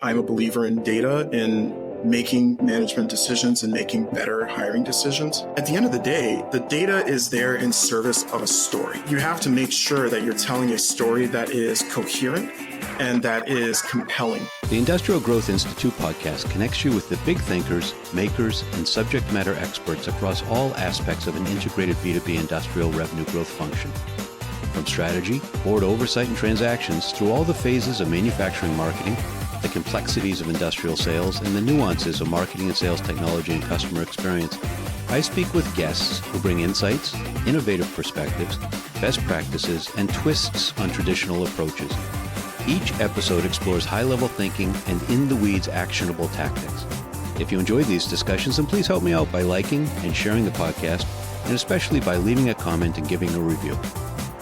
I'm a believer in data, in making management decisions and making better hiring decisions. At the end of the day, the data is there in service of a story. You have to make sure that you're telling a story that is coherent and that is compelling. The Industrial Growth Institute podcast connects you with the big thinkers, makers, and subject matter experts across all aspects of an integrated B2B industrial revenue growth function. From strategy, board oversight and transactions, through all the phases of manufacturing marketing, the complexities of industrial sales, and the nuances of marketing and sales technology and customer experience, I speak with guests who bring insights, innovative perspectives, best practices, and twists on traditional approaches. Each episode explores high-level thinking and in-the-weeds actionable tactics. If you enjoyed these discussions, then please help me out by liking and sharing the podcast, and especially by leaving a comment and giving a review.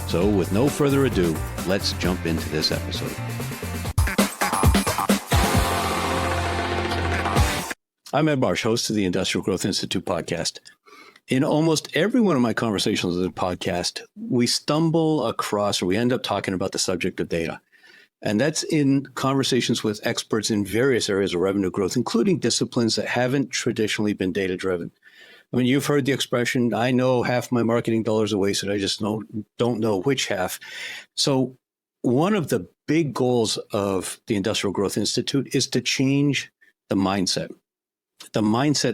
So with no further ado, let's jump into this episode. I'm Ed Marsh, host of the Industrial Growth Institute podcast. In almost every one of my conversations on the podcast, we stumble across or we end up talking about the subject of data. And that's in conversations with experts in various areas of revenue growth, including disciplines that haven't traditionally been data-driven. I mean, you've heard the expression, I know half my marketing dollars are wasted, I just don't know which half. So one of the big goals of the Industrial Growth Institute is to change the mindset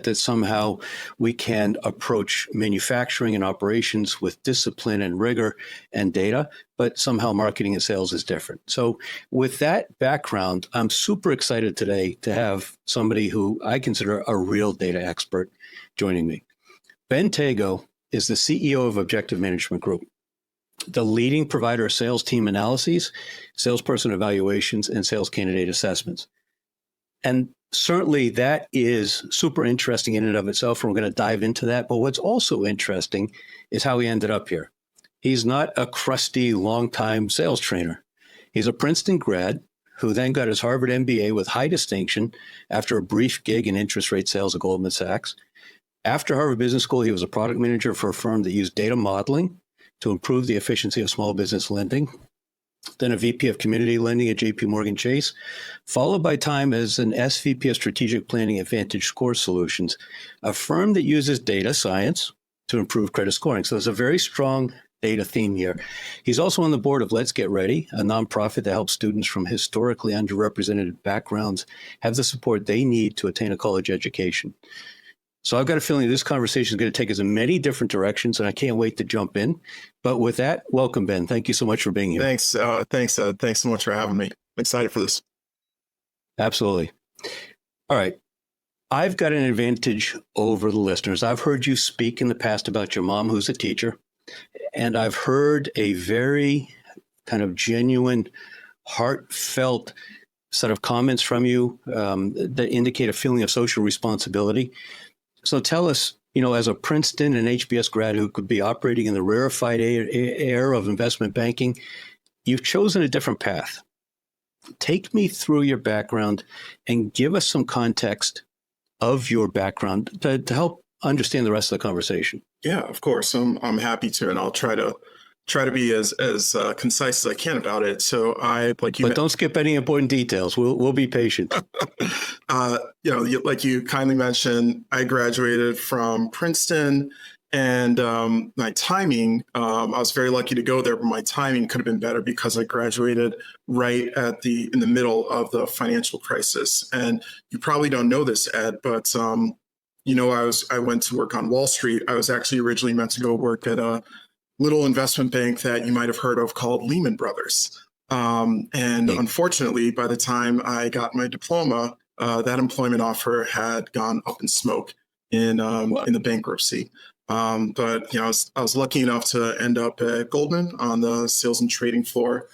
that somehow we can approach manufacturing and operations with discipline and rigor and data, but somehow marketing and sales is different. So with that background, I'm super excited today to have somebody who I consider a real data expert joining me. Ben Tagoe is the CEO of Objective Management Group, the leading provider of sales team analyses, salesperson evaluations, and sales candidate assessments. And certainly that is super interesting in and of itself, and we're going to dive into that. But what's also interesting is how he ended up here. He's not a crusty, long-time sales trainer. He's a Princeton grad who then got his Harvard MBA with high distinction after a brief gig in interest rate sales at Goldman Sachs. After Harvard Business School, he was a product manager for a firm that used data modeling to improve the efficiency of small business lending. Then a VP of Community Lending at JP Morgan Chase, followed by time as an SVP of Strategic Planning at Vantage Score Solutions, a firm that uses data science to improve credit scoring. So there's a very strong data theme here. He's also on the board of Let's Get Ready, a nonprofit that helps students from historically underrepresented backgrounds have the support they need to attain a college education. So I've got a feeling this conversation is going to take us in many different directions, and I can't wait to jump in. But with that, welcome, Ben. Thank you so much for being here. Thanks. Thanks so much for having me. I'm excited for this. Absolutely. All right. I've got an advantage over the listeners. I've heard you speak in the past about your mom, who's a teacher, and I've heard a very kind of genuine, heartfelt set of comments from you that indicate a feeling of social responsibility. So tell us, as a Princeton and HBS grad who could be operating in the rarefied air of investment banking, you've chosen a different path. Take me through your background and give us some context of your background to help understand the rest of the conversation. Yeah, of course. I'm happy to, and I'll try to be as concise as I can about it. So but don't skip any important details. We'll be patient. Like you kindly mentioned, I graduated from Princeton, and my timing, I was very lucky to go there, but my timing could have been better because I graduated right in the middle of the financial crisis. And you probably don't know this, Ed, but I went to work on Wall Street. I was actually originally meant to go work at a little investment bank that you might have heard of called Lehman Brothers. Unfortunately, by the time I got my diploma, that employment offer had gone up in smoke in the bankruptcy. But I was lucky enough to end up at Goldman on the sales and trading floor,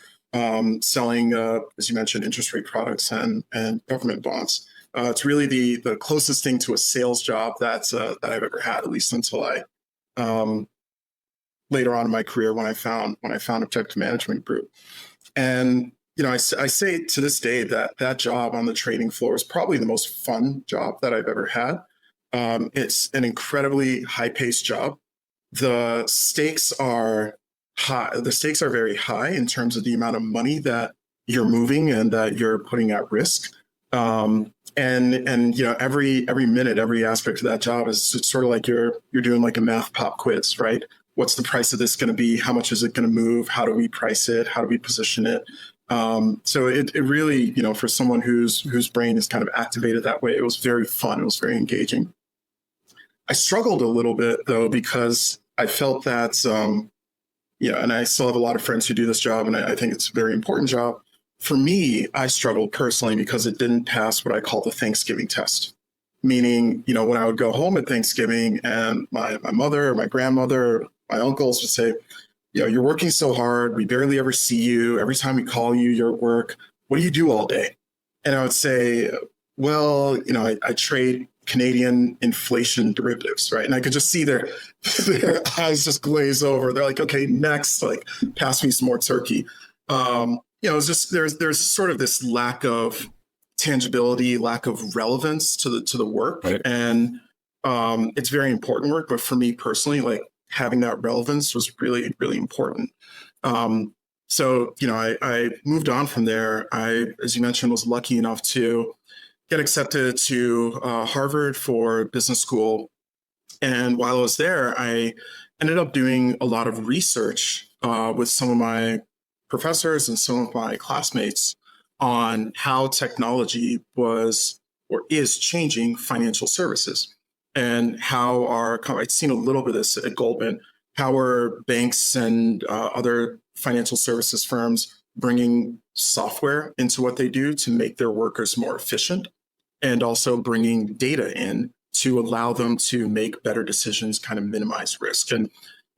selling, as you mentioned, interest rate products and government bonds. It's really the closest thing to a sales job that I've ever had, at least until I later on in my career when I found Objective Management Group. And I say to this day that job on the trading floor is probably the most fun job that I've ever had. It's an incredibly high-paced job. The stakes are high. The stakes are very high in terms of the amount of money that you're moving and that you're putting at risk. And every minute, every aspect of that job is sort of like you're doing like a math pop quiz, right? What's the price of this going to be? How much is it going to move? How do we price it? How do we position it? So it really, for someone whose brain is kind of activated that way, it was very fun. It was very engaging. I struggled a little bit though, because I felt that, and I still have a lot of friends who do this job, and I think it's a very important job. For me, I struggled personally because it didn't pass what I call the Thanksgiving test. Meaning, when I would go home at Thanksgiving and my mother or my grandmother, or my uncles would say, you're working so hard. We barely ever see you. Every time we call you, you're at work. What do you do all day? And I would say, well, I trade Canadian inflation derivatives, right? And I could just see their eyes just glaze over. They're like, okay, next, like, pass me some more turkey. It's just there's sort of this lack of tangibility, lack of relevance to the work, right. And it's very important work. But for me personally, like, having that relevance was really, really important. So I moved on from there. I, as you mentioned, was lucky enough to get accepted to Harvard for business school. And while I was there, I ended up doing a lot of research with some of my professors and some of my classmates on how technology was or is changing financial services, and how I'd seen a little bit of this at Goldman, how are banks and other financial services firms bringing software into what they do to make their workers more efficient, and also bringing data in to allow them to make better decisions, kind of minimize risk.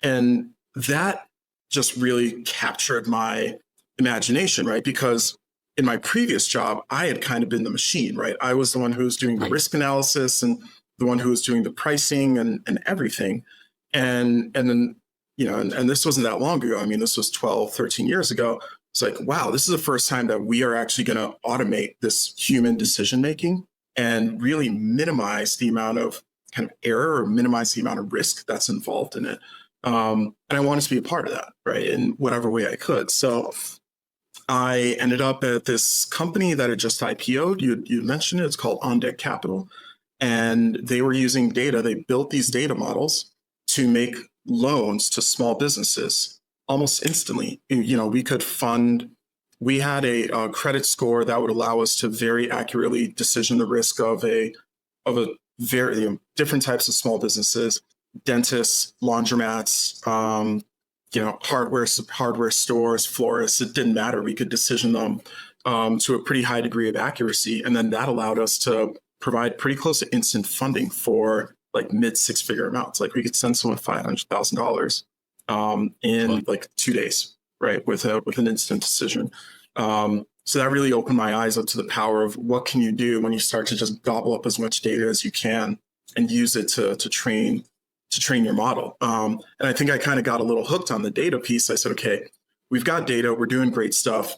And that just really captured my imagination, right? Because in my previous job, I had kind of been the machine, right? I was the one who was doing the risk analysis and the one who was doing the pricing and everything. And then, and this wasn't that long ago. I mean, this was 12, 13 years ago. It's like, wow, this is the first time that we are actually going to automate this human decision-making and really minimize the amount of kind of error or minimize the amount of risk that's involved in it. And I wanted to be a part of that, right, in whatever way I could. So I ended up at this company that had just IPO'd. You mentioned it. It's called On Deck Capital. And they were using data. They built these data models to make loans to small businesses almost instantly. We had a credit score that would allow us to very accurately decision the risk of a very different types of small businesses, dentists, laundromats, hardware stores, florists. It didn't matter. We could decision them to a pretty high degree of accuracy. And then that allowed us to provide pretty close to instant funding for like mid six-figure amounts. Like, we could send someone $500,000 in like 2 days, right, with an instant decision. So that really opened my eyes up to the power of what can you do when you start to just gobble up as much data as you can and use it to train your model. And I think I kind of got a little hooked on the data piece. I said, okay, we've got data, we're doing great stuff,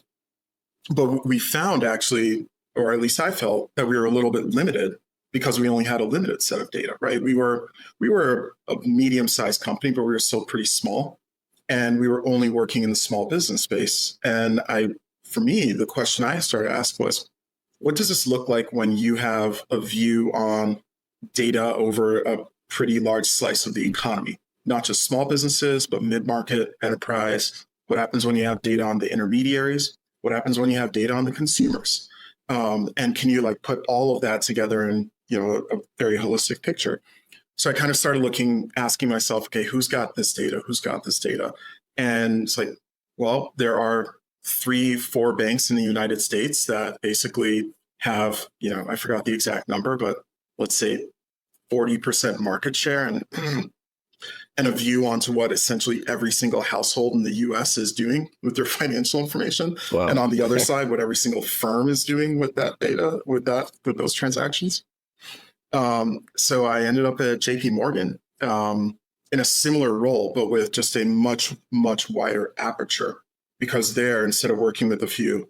but we found actually, or at least I felt, that we were a little bit limited because we only had a limited set of data, right? We were a medium-sized company, but we were still pretty small, and we were only working in the small business space. And for me, the question I started to ask was, what does this look like when you have a view on data over a pretty large slice of the economy, not just small businesses, but mid-market, enterprise? What happens when you have data on the intermediaries? What happens when you have data on the consumers? And can you like put all of that together in, a very holistic picture? So I kind of started asking myself, okay, who's got this data? Who's got this data? And it's like, well, there are 3-4 banks in the United States that basically have, I forgot the exact number, but let's say 40% market share and a view onto what essentially every single household in the US is doing with their financial information. Wow. And on the other side, what every single firm is doing with that data, with those transactions. So I ended up at JP Morgan in a similar role, but with just a much, much wider aperture, because there, instead of working with a few,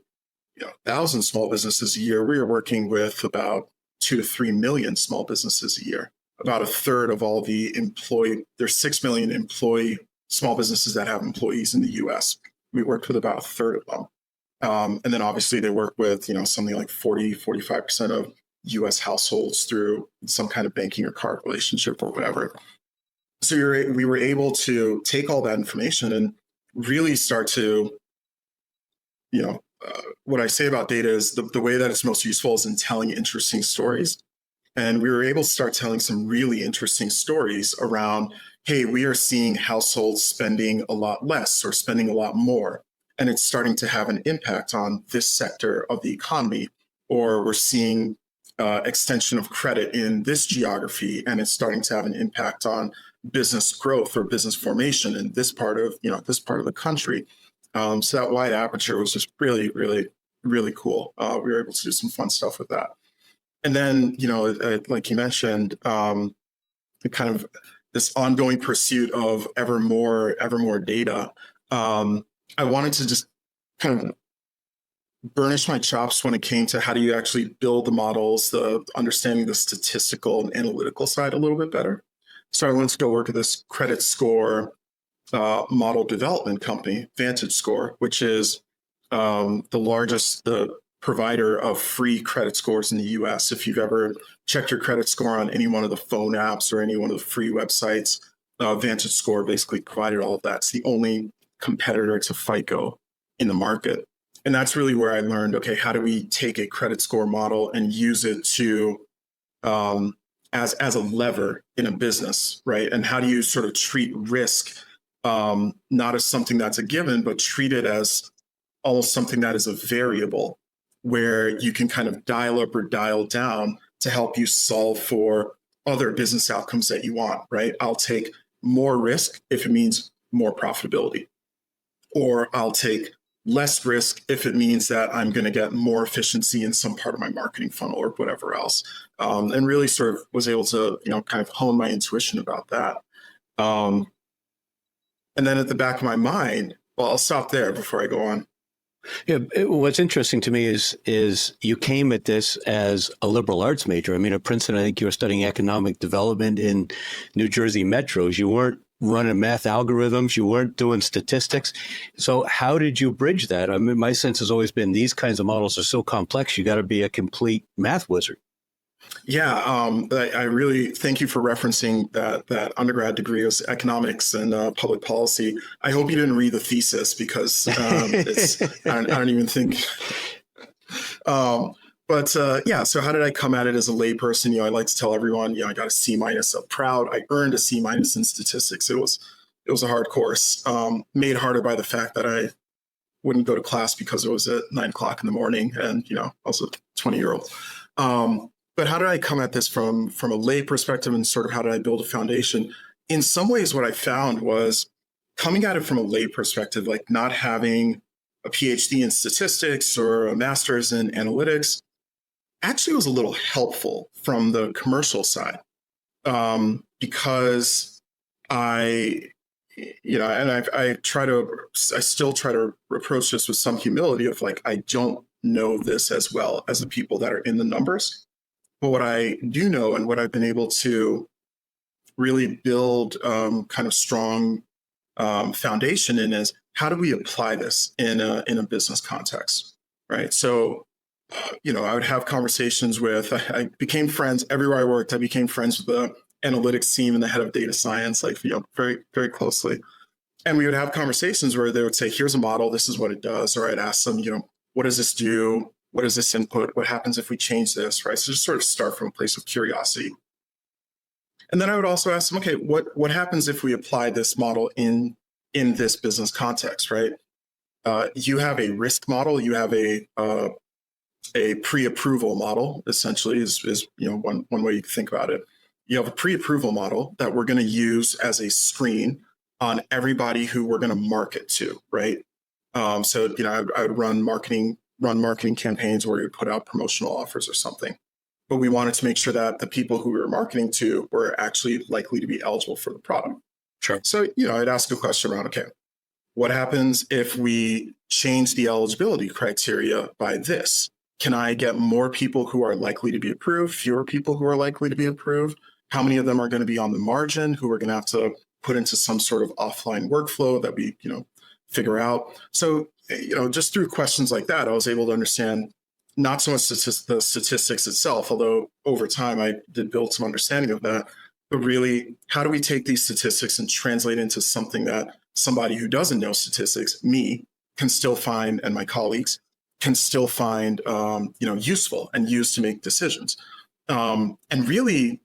1,000 small businesses a year, we were working with about 2 to 3 million small businesses a year. About a third of all the there's 6 million small businesses that have employees in the US. We worked with about a third of them. And then obviously they work with, something like 45% of US households through some kind of banking or card relationship or whatever. So we were able to take all that information and really start to, what I say about data is the way that it's most useful is in telling interesting stories. And we were able to start telling some really interesting stories around, hey, we are seeing households spending a lot less or spending a lot more. And it's starting to have an impact on this sector of the economy. Or we're seeing extension of credit in this geography, and it's starting to have an impact on business growth or business formation in this part of, the country. So that wide aperture was just really, really, really cool. We were able to do some fun stuff with that. And then, like you mentioned, kind of this ongoing pursuit of ever more data. I wanted to just kind of burnish my chops when it came to how do you actually build the models, the understanding the statistical and analytical side a little bit better. So I went to go work at this credit score model development company, VantageScore, which is the largest provider of free credit scores in the US. If you've ever checked your credit score on any one of the phone apps or any one of the free websites, VantageScore basically provided all of that. It's the only competitor to FICO in the market. And that's really where I learned, okay, how do we take a credit score model and use it to as a lever in a business, right? And how do you sort of treat risk not as something that's a given, but treat it as almost something that is a variable where you can kind of dial up or dial down to help you solve for other business outcomes that you want, right? I'll take more risk if it means more profitability, or I'll take less risk if it means that I'm going to get more efficiency in some part of my marketing funnel or whatever else. And really sort of was able to, kind of hone my intuition about that. And then at the back of my mind, well, I'll stop there before I go on. Yeah, what's interesting to me is you came at this as a liberal arts major. I mean, at Princeton, I think you were studying economic development in New Jersey metros. You weren't running math algorithms. You weren't doing statistics. So how did you bridge that? I mean, my sense has always been these kinds of models are so complex, you got to be a complete math wizard. Yeah, I really thank you for referencing that undergrad degree was economics and public policy. I hope you didn't read the thesis because I don't even think. Yeah, so how did I come at it as a layperson? I like to tell everyone, I got a C-. I'm proud. I earned a C- in statistics. It was a hard course, made harder by the fact that I wouldn't go to class because it was at 9 o'clock in the morning, and I was a 20-year-old. But how did I come at this from a lay perspective, and sort of how did I build a foundation? In some ways, what I found was coming at it from a lay perspective, like not having a PhD in statistics or a master's in analytics, actually was a little helpful from the commercial side, because I still try to approach this with some humility of like, I don't know this as well as the people that are in the numbers. But what I do know and what I've been able to really build kind of strong foundation in is how do we apply this in a business context, right? So, I would have conversations with, I became friends everywhere I worked. I became friends with the analytics team and the head of data science, like, very, very closely. And we would have conversations where they would say, here's a model, this is what it does. Or I'd ask them, what does this do? What is this input? What happens if we change this, right? So just sort of start from a place of curiosity. And then I would also ask them, okay, what happens if we apply this model in this business context, right? You have a risk model, you have a pre-approval model, essentially is one way you can think about it. You have a pre-approval model that we're going to use as a screen on everybody who we're going to market to, right? So I would run marketing campaigns where we would put out promotional offers or something. But we wanted to make sure that the people who we were marketing to were actually likely to be eligible for the product. Sure. So, I'd ask a question around, okay, what happens if we change the eligibility criteria by this? Can I get more people who are likely to be approved, fewer people who are likely to be approved? How many of them are going to be on the margin who are going to have to put into some sort of offline workflow that we, figure out? So just through questions like that, I was able to understand not so much the statistics itself, although over time I did build some understanding of that, but really, how do we take these statistics and translate into something that somebody who doesn't know statistics, me, can still find, and my colleagues can still find, useful and use to make decisions. And really,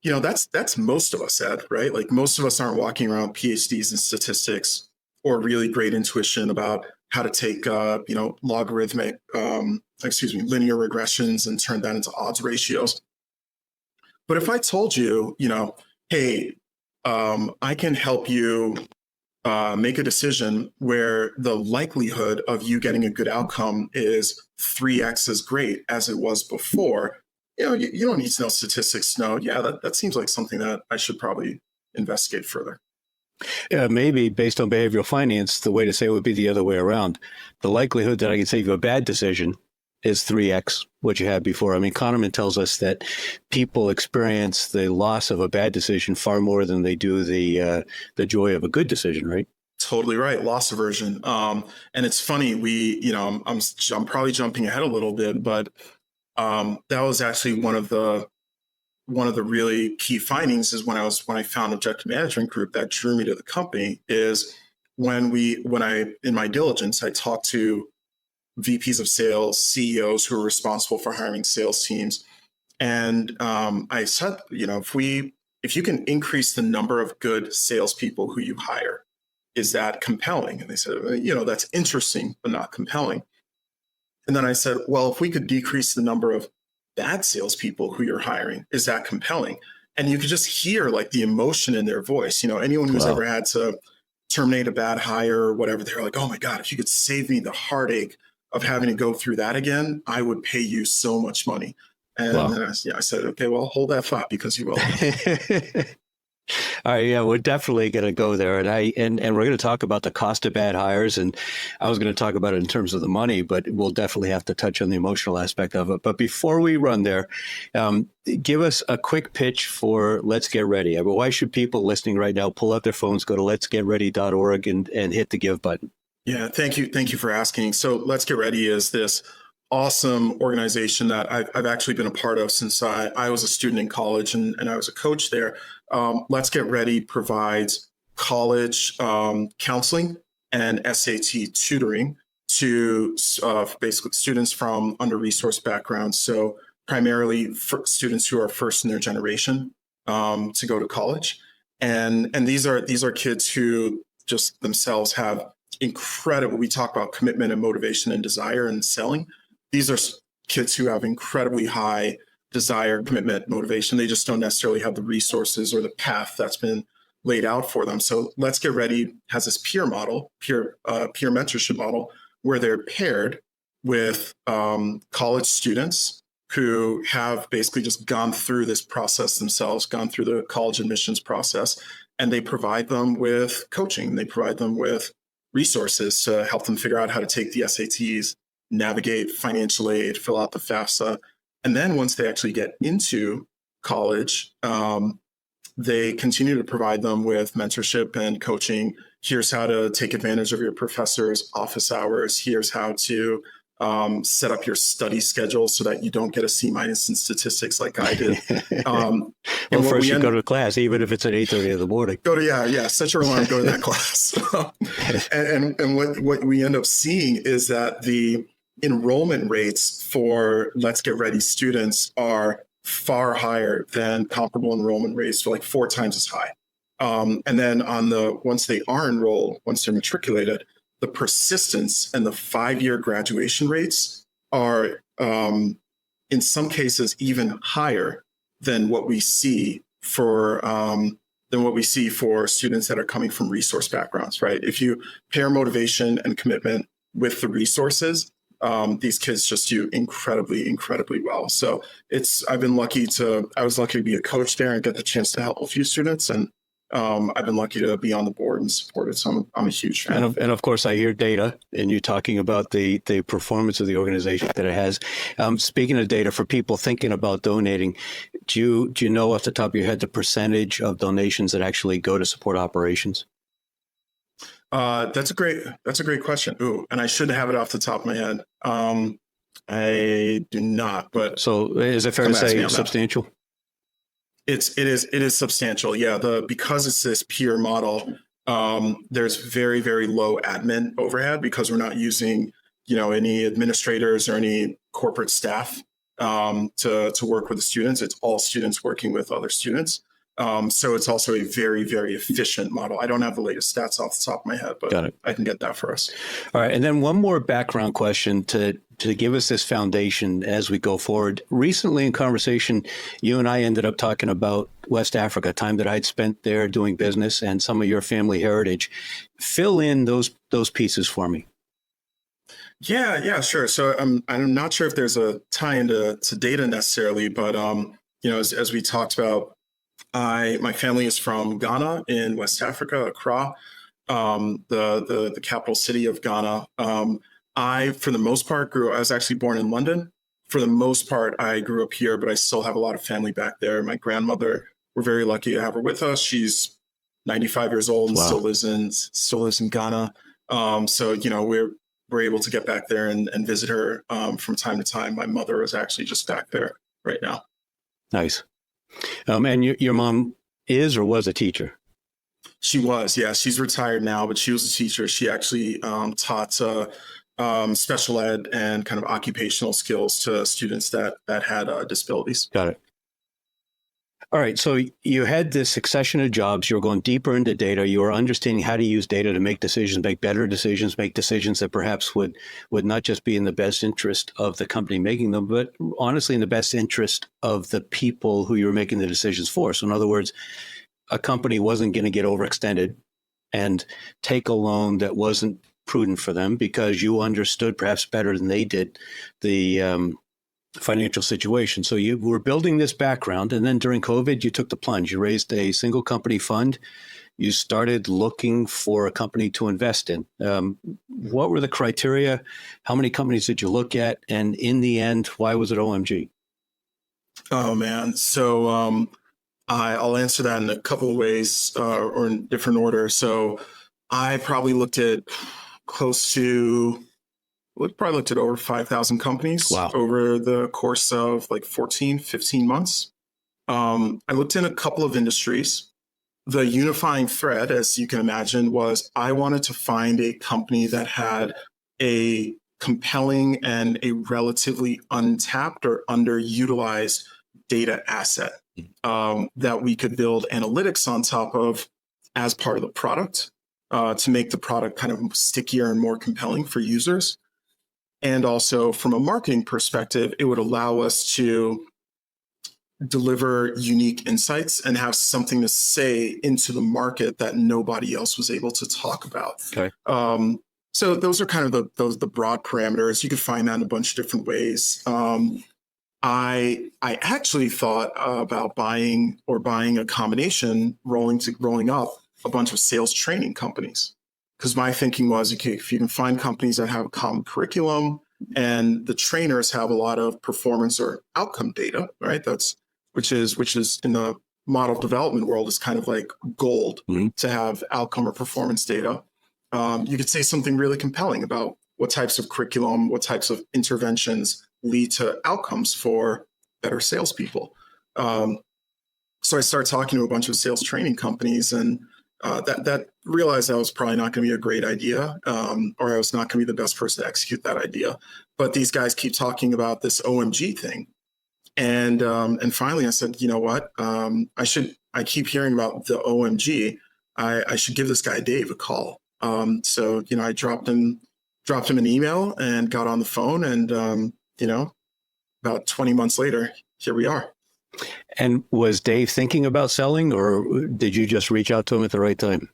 that's most of us, Ed, right? Like most of us aren't walking around PhDs in statistics or really great intuition about how to take, logarithmic, linear regressions and turn that into odds ratios. But if I told you, hey, I can help you make a decision where the likelihood of you getting a good outcome is 3x as great as it was before, you don't need to know statistics to know, yeah, that seems like something that I should probably investigate further. Maybe based on behavioral finance, the way to say it would be the other way around. The likelihood that I can save you a bad decision is 3x what you had before. I mean, Kahneman tells us that people experience the loss of a bad decision far more than they do the joy of a good decision, right? Totally right. Loss aversion. And it's funny, I'm probably jumping ahead a little bit, but that was actually one of the really key findings is when I found Objective Management Group that drew me to the company is when I in my diligence, I talked to VPs of sales, CEOs who are responsible for hiring sales teams. And I said, if you can increase the number of good salespeople who you hire, is that compelling? And they said, that's interesting, but not compelling. And then I said, well, if we could decrease the number of bad salespeople who you're hiring, is that compelling? And you could just hear like the emotion in their voice. Anyone who's ever had to terminate a bad hire or whatever, they're like, oh my God, if you could save me the heartache of having to go through that again, I would pay you so much money. And then I said, okay, well, hold that thought because you will. All right, yeah, we're definitely going to go there, and we're going to talk about the cost of bad hires, and I was going to talk about it in terms of the money, but we'll definitely have to touch on the emotional aspect of it. But before we run there, give us a quick pitch for Let's Get Ready. I mean, why should people listening right now pull out their phones, go to letsgetready.org, and hit the give button? Yeah, thank you for asking. So Let's Get Ready is this awesome organization that I've actually been a part of since I was a student in college and I was a coach there. Let's Get Ready provides college counseling and SAT tutoring to basically students from under-resourced backgrounds. So primarily for students who are first in their generation to go to college. And these are kids who just themselves have incredible, we talk about commitment and motivation and desire and selling. These are kids who have incredibly high desire, commitment, motivation. They just don't necessarily have the resources or the path that's been laid out for them. So Let's Get Ready has this peer mentorship model where they're paired with college students who have basically just gone through this process themselves, gone through the college admissions process, and they provide them with coaching. They provide them with resources to help them figure out how to take the SATs, navigate financial aid, fill out the FAFSA. And then once they actually get into college, they continue to provide them with mentorship and coaching. Here's how to take advantage of your professor's office hours. Here's how to set up your study schedule so that you don't get a C- in statistics like I did. Well, first you go to class, even if it's at 8:30 in the morning. Set your alarm, go to that class. and what we end up seeing is that the enrollment rates for Let's Get Ready students are far higher than comparable enrollment rates, so like 4 times as high. And then once they are enrolled, once they're matriculated, the persistence and the 5-year graduation rates are in some cases even higher than what we see for students that are coming from resource backgrounds, right? If you pair motivation and commitment with the resources, these kids just do incredibly, incredibly well. So I was lucky to be a coach there and get the chance to help a few students. And I've been lucky to be on the board and support it. So I'm a huge fan. And of course, I hear data, and you're talking about the performance of the organization that it has. Speaking of data, for people thinking about donating, do you know off the top of your head the percentage of donations that actually go to support operations? That's a great question. Ooh, and I should have it off the top of my head. I do not, but So is it fair to say substantial? It is substantial. Yeah. Because it's this peer model, there's very, very low admin overhead because we're not using, any administrators or any corporate staff to work with the students. It's all students working with other students. So it's also a very, very efficient model. I don't have the latest stats off the top of my head, but I can get that for us. All right. And then one more background question to give us this foundation as we go forward. Recently in conversation, you and I ended up talking about West Africa, time that I'd spent there doing business and some of your family heritage. Fill in those pieces for me. Yeah, sure. So I'm not sure if there's a tie into data necessarily, but as we talked about, my family is from Ghana in West Africa, Accra, the capital city of Ghana. I, for the most part, I was actually born in London. For the most part, I grew up here, but I still have a lot of family back there. My grandmother, we're very lucky to have her with us. She's 95 years old and still lives in Ghana. So we're able to get back there and visit her from time to time. My mother is actually just back there right now. Nice. And your mom is or was a teacher? She was, yeah. She's retired now, but she was a teacher. She actually taught special ed and kind of occupational skills to students that had disabilities. Got it. All right. So you had this succession of jobs. You were going deeper into data. You were understanding how to use data to make decisions, make better decisions, make decisions that perhaps would not just be in the best interest of the company making them, but honestly in the best interest of the people who you were making the decisions for. So in other words, a company wasn't going to get overextended and take a loan that wasn't prudent for them because you understood perhaps better than they did the financial situation. So you were building this background, and then during COVID, you took the plunge. You raised a single company fund. You started looking for a company to invest in. What were the criteria? How many companies did you look at? And in the end, why was it OMG? Oh, man. So I'll answer that in a couple of ways or in different order. So I probably looked at over 5,000 companies over the course of like 14, 15 months. I looked in a couple of industries. The unifying thread, as you can imagine, was I wanted to find a company that had a compelling and a relatively untapped or underutilized data asset that we could build analytics on top of as part of the product to make the product kind of stickier and more compelling for users. And also from a marketing perspective, it would allow us to deliver unique insights and have something to say into the market that nobody else was able to talk about. Okay. So those are kind of the broad parameters. You can find that in a bunch of different ways. I actually thought about buying a combination, rolling up a bunch of sales training companies. Because my thinking was, okay, if you can find companies that have a common curriculum and the trainers have a lot of performance or outcome data, right? Which is in the model development world is kind of like gold to have outcome or performance data. You could say something really compelling about what types of curriculum, what types of interventions lead to outcomes for better salespeople. So I started talking to a bunch of sales training companies and that realized that was probably not going to be a great idea, or I was not going to be the best person to execute that idea. But these guys keep talking about this OMG thing. And finally I said, you know what? I keep hearing about the OMG. I should give this guy Dave a call. So I dropped him an email and got on the phone and about 20 months later, here we are. And was Dave thinking about selling, or did you just reach out to him at the right time?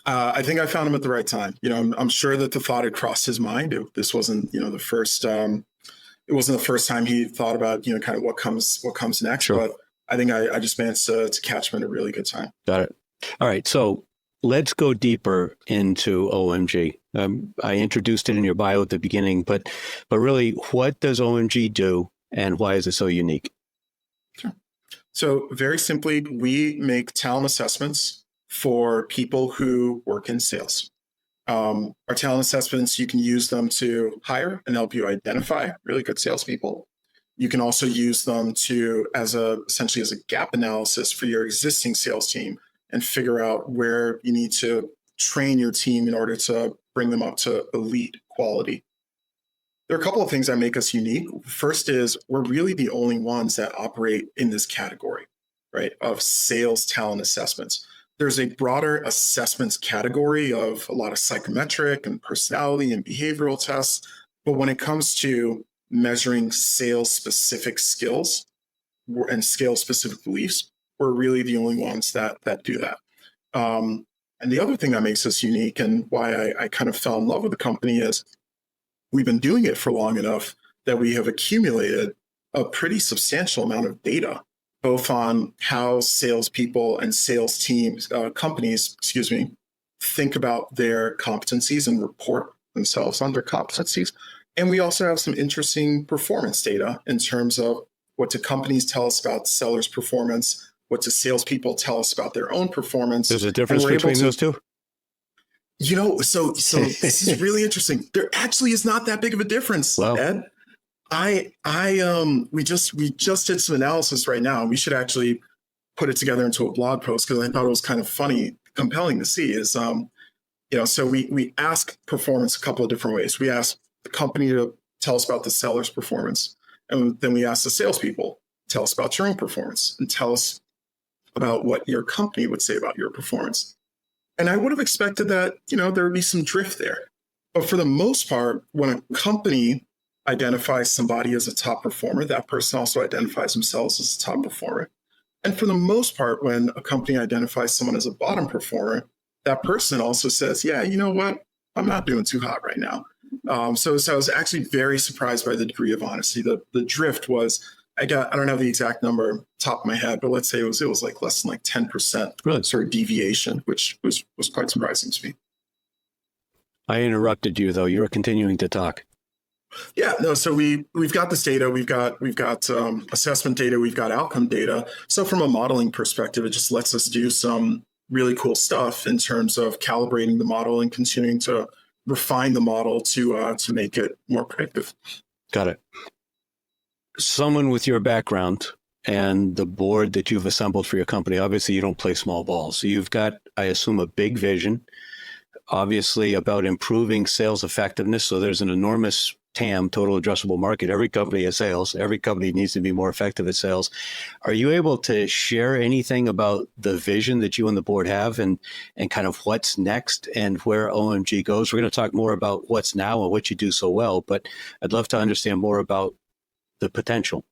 I think I found him at the right time. I'm sure that the thought had crossed his mind. This wasn't, the first. It wasn't the first time he thought about, kind of what comes next. Sure. But I think I just managed to catch him at a really good time. Got it. All right. So let's go deeper into OMG. I introduced it in your bio at the beginning, but really, what does OMG do, and why is it so unique? Sure. So very simply, we make talent assessments for people who work in sales. Our talent assessments, you can use them to hire and help you identify really good salespeople. You can also use them to essentially as a gap analysis for your existing sales team and figure out where you need to train your team in order to bring them up to elite quality. There are a couple of things that make us unique. First is we're really the only ones that operate in this category, right, of sales talent assessments. There's a broader assessments category of a lot of psychometric and personality and behavioral tests. But when it comes to measuring sales specific skills and scale specific beliefs, we're really the only ones that do that. And the other thing that makes us unique and why I kind of fell in love with the company is we've been doing it for long enough that we have accumulated a pretty substantial amount of data, both on how salespeople and sales teams, companies, think about their competencies and report themselves on their competencies. And we also have some interesting performance data in terms of what do companies tell us about sellers' performance, what do salespeople tell us about their own performance. There's a difference between those two? So this is really interesting. There actually is not that big of a difference, wow. Ed. We just did some analysis right now. We should actually put it together into a blog post because I thought it was kind of funny, compelling to see. Is so we ask performance a couple of different ways. We ask the company to tell us about the seller's performance, and then we ask the salespeople, tell us about your own performance, and tell us about what your company would say about your performance. And I would have expected that, there would be some drift there. But for the most part, when a company identifies somebody as a top performer, that person also identifies themselves as a top performer. And for the most part, when a company identifies someone as a bottom performer, that person also says, yeah, you know what? I'm not doing too hot right now. So I was actually very surprised by the degree of honesty. The drift was, I don't have the exact number top of my head, but let's say it was like less than like 10% really? Sort of deviation, which was quite surprising to me. I interrupted you though. You were continuing to talk. Yeah, no. So we've got this data. We've got assessment data. We've got outcome data. So from a modeling perspective, it just lets us do some really cool stuff in terms of calibrating the model and continuing to refine the model to make it more predictive. Got it. Someone with your background and the board that you've assembled for your company, obviously you don't play small ball. So you've got, I assume, a big vision, obviously about improving sales effectiveness. So there's an enormous TAM, total addressable market. Every company has sales. Every company needs to be more effective at sales. Are you able to share anything about the vision that you and the board have and kind of what's next and where OMG goes? We're going to talk more about what's now and what you do so well, but I'd love to understand more about the potential.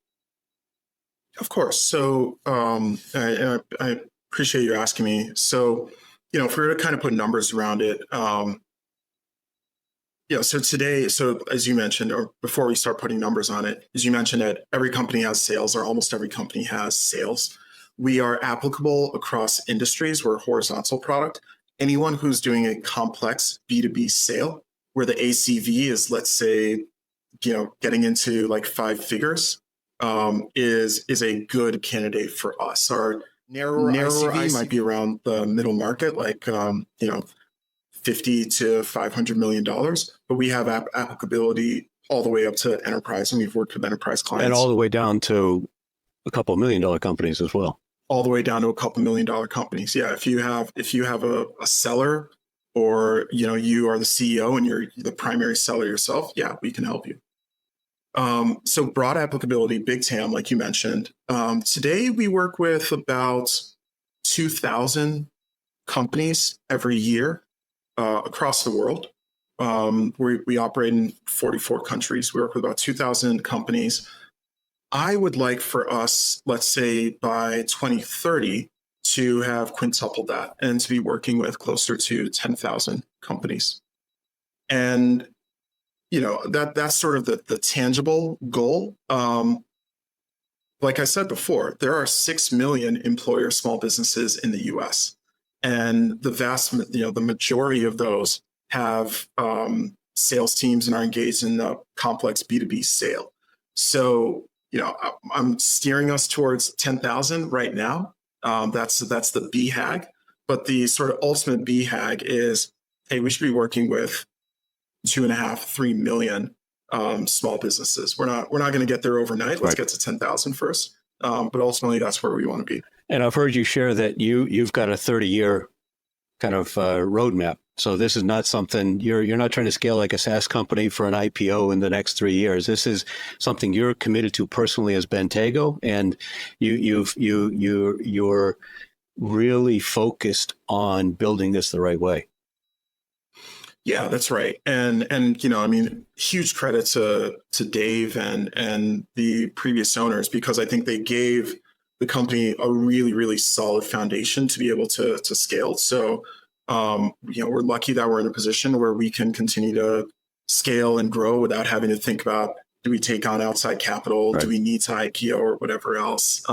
Of course. So I appreciate you asking me. So, if we were to kind of put numbers around it, so today, as you mentioned, or before we start putting numbers on it, as you mentioned, that every company has sales, or almost every company has sales. We are applicable across industries. We're a horizontal product. Anyone who's doing a complex B2B sale, where the ACV is, let's say, getting into like 5 figures, is a good candidate for us. Our narrower ICV might be around the middle market, like $50 to $500 million, but we have applicability all the way up to enterprise, and we've worked with enterprise clients, and all the way down to a couple $1 million companies as well. All the way down to a couple $1 million companies. Yeah, if you have a seller, or you are the CEO and you're the primary seller yourself, yeah, we can help you. So broad applicability, big TAM, like you mentioned. Today, we work with about 2,000 companies every year across the world. We operate in 44 countries. We work with about 2,000 companies. I would like for us, let's say by 2030, to have quintupled that and to be working with closer to 10,000 companies. And that's sort of the tangible goal. Like I said before, there are 6 million employer small businesses in the U.S., and the majority of those have sales teams and are engaged in the complex B2B sale. So, I'm steering us towards 10,000 right now. That's the BHAG. But the sort of ultimate BHAG is, hey, we should be working with 2.5, 3 million small businesses. We're not going to get there overnight. Let's get to 10,000 first. But ultimately, that's where we want to be. And I've heard you share that you've got a 30-year kind of roadmap. So this is not something you're not trying to scale like a SaaS company for an IPO in the next 3 years. This is something you're committed to personally as Ben Tagoe, and you're really focused on building this the right way. Yeah, that's right. And you know, I mean, huge credit to Dave and the previous owners, because I think they gave the company a really, really solid foundation to be able to scale. So you know, we're lucky that we're in a position where we can continue to scale and grow without having to think about, do we take on outside capital? Right. Do we need to IPO or whatever else?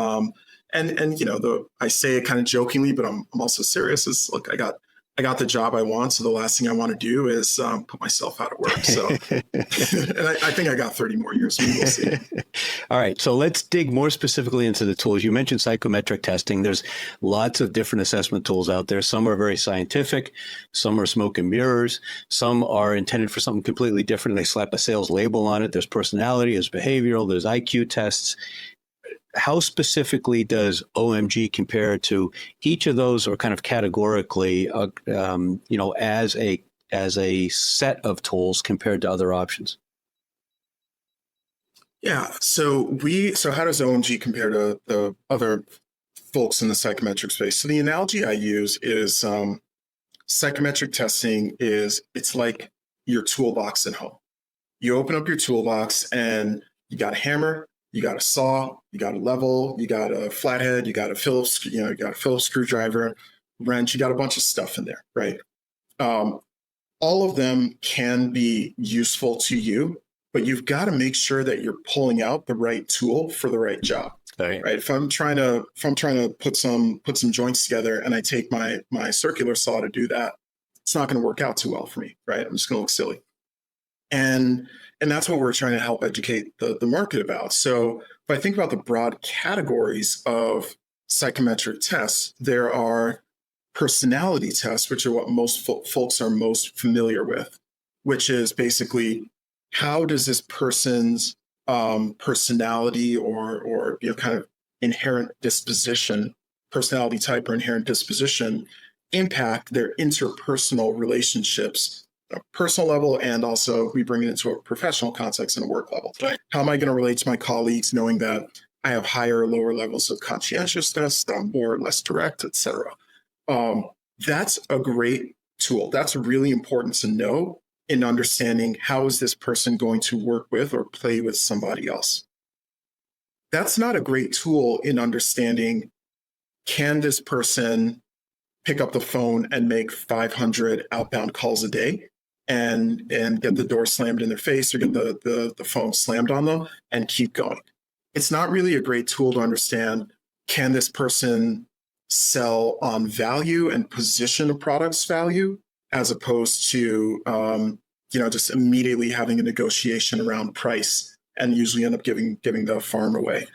And you know, I say it kind of jokingly, but I'm also serious. Is look, I got the job I want, so the last thing I want to do is put myself out of work. So, and I think I got 30 more years. We'll see. All right, so let's dig more specifically into the tools. You mentioned psychometric testing. There's lots of different assessment tools out there. Some are very scientific. Some are smoke and mirrors. Some are intended for something completely different. They slap a sales label on it. There's personality, there's behavioral, there's IQ tests. How specifically does OMG compare to each of those, or kind of categorically, you know, as a set of tools compared to other options? Yeah. So how does OMG compare to the other folks in the psychometric space? So the analogy I use is psychometric testing it's like your toolbox at home. You open up your toolbox and you got a hammer, you got a saw, you got a level, you got a flathead, you got a Phillips screwdriver, wrench, you got a bunch of stuff in there, right? All of them can be useful to you, but you've got to make sure that you're pulling out the right tool for the right job. Right. If I'm trying to put some joints together and I take my circular saw to do that, it's not going to work out too well for me, right? I'm just going to look silly. And that's what we're trying to help educate the market about. So if I think about the broad categories of psychometric tests, there are personality tests, which are what most folks are most familiar with, which is basically, how does this person's personality or you know, kind of inherent disposition, personality type or inherent disposition, impact their interpersonal relationships, a personal level, and also we bring it into a professional context and a work level. Right. How am I going to relate to my colleagues, knowing that I have higher or lower levels of conscientiousness, I'm more or less direct, et cetera? That's a great tool. That's really important to know in understanding, how is this person going to work with or play with somebody else? That's not a great tool in understanding, can this person pick up the phone and make 500 outbound calls a day and get the door slammed in their face, or get the phone slammed on them and keep going? It's not really a great tool to understand, can this person sell on value and position a product's value, as opposed to you know, just immediately having a negotiation around price and usually end up giving the farm away.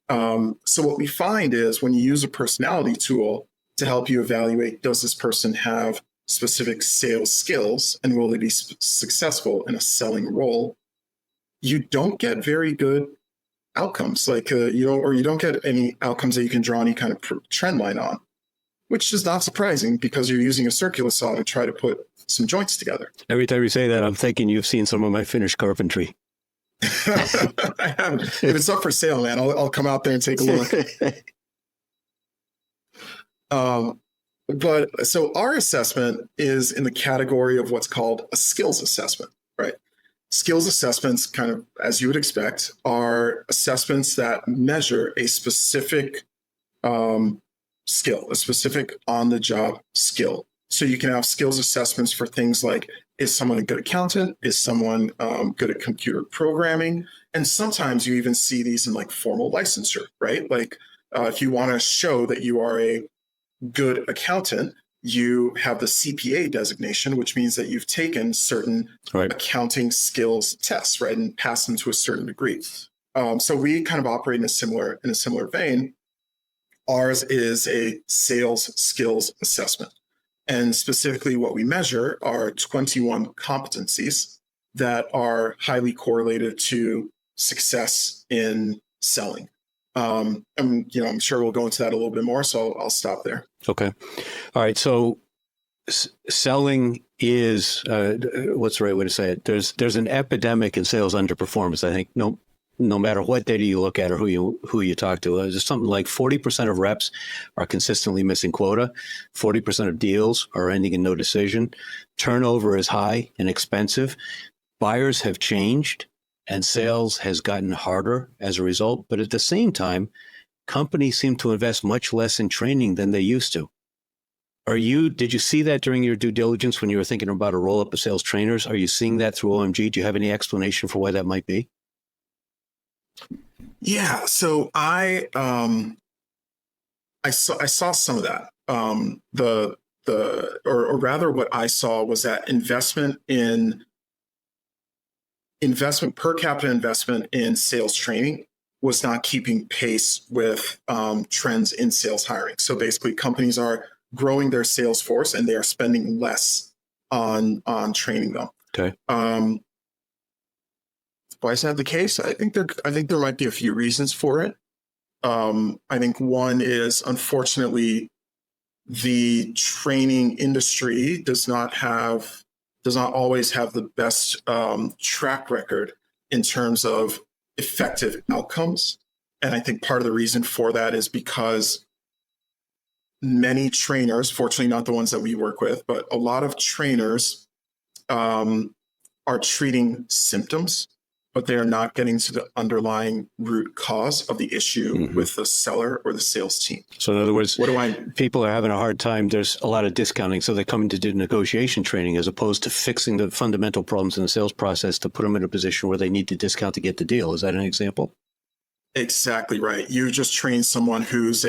So what we find is, when you use a personality tool to help you evaluate, does this person have specific sales skills and will they be successful in a selling role, you don't get very good outcomes. Like you don't get any outcomes that you can draw any kind of trend line on, which is not surprising because you're using a circular saw to try to put some joints together. Every time you say that, I'm thinking you've seen some of my finished carpentry. I haven't. If it's up for sale, man, I'll come out there and take a look. But so our assessment is in the category of what's called a skills assessment, right? Skills assessments, kind of as you would expect, are assessments that measure a specific skill, a specific on-the-job skill. So you can have skills assessments for things like, is someone a good accountant? Is someone good at computer programming? And sometimes you even see these in like formal licensure, right? Like if you want to show that you are a good accountant, you have the CPA designation, which means that you've taken certain accounting skills tests, right, and passed them to a certain degree. So we kind of operate in a similar vein. Ours is a sales skills assessment. And specifically, what we measure are 21 competencies that are highly correlated to success in selling. And I'm sure we'll go into that a little bit more, so I'll stop there. Okay. All right. So selling is what's the right way to say it? There's an epidemic in sales underperformance. I think no matter what data you look at or who you talk to, there's something like 40% of reps are consistently missing quota. 40% of deals are ending in no decision. Turnover is high and expensive. Buyers have changed and sales has gotten harder as a result. But at the same time, companies seem to invest much less in training than they used to. Did you see that during your due diligence when you were thinking about a roll-up of sales trainers? Are you seeing that through OMG? Do you have any explanation for why that might be? Yeah, so I saw some of that. Or rather, what I saw was that investment per capita investment in sales training was not keeping pace with trends in sales hiring. So basically, companies are growing their sales force and they are spending less on training them. Okay. Why is that the case? I think there might be a few reasons for it. I think one is, unfortunately, the training industry does not always have the best track record in terms of effective outcomes. And I think part of the reason for that is because many trainers, fortunately not the ones that we work with, but a lot of trainers are treating symptoms, but they are not getting to the underlying root cause of the issue with the seller or the sales team. So in other words, people are having a hard time. There's a lot of discounting. So they come in to do negotiation training as opposed to fixing the fundamental problems in the sales process to put them in a position where they need to discount to get the deal. Is that an example? Exactly right. You just train someone who's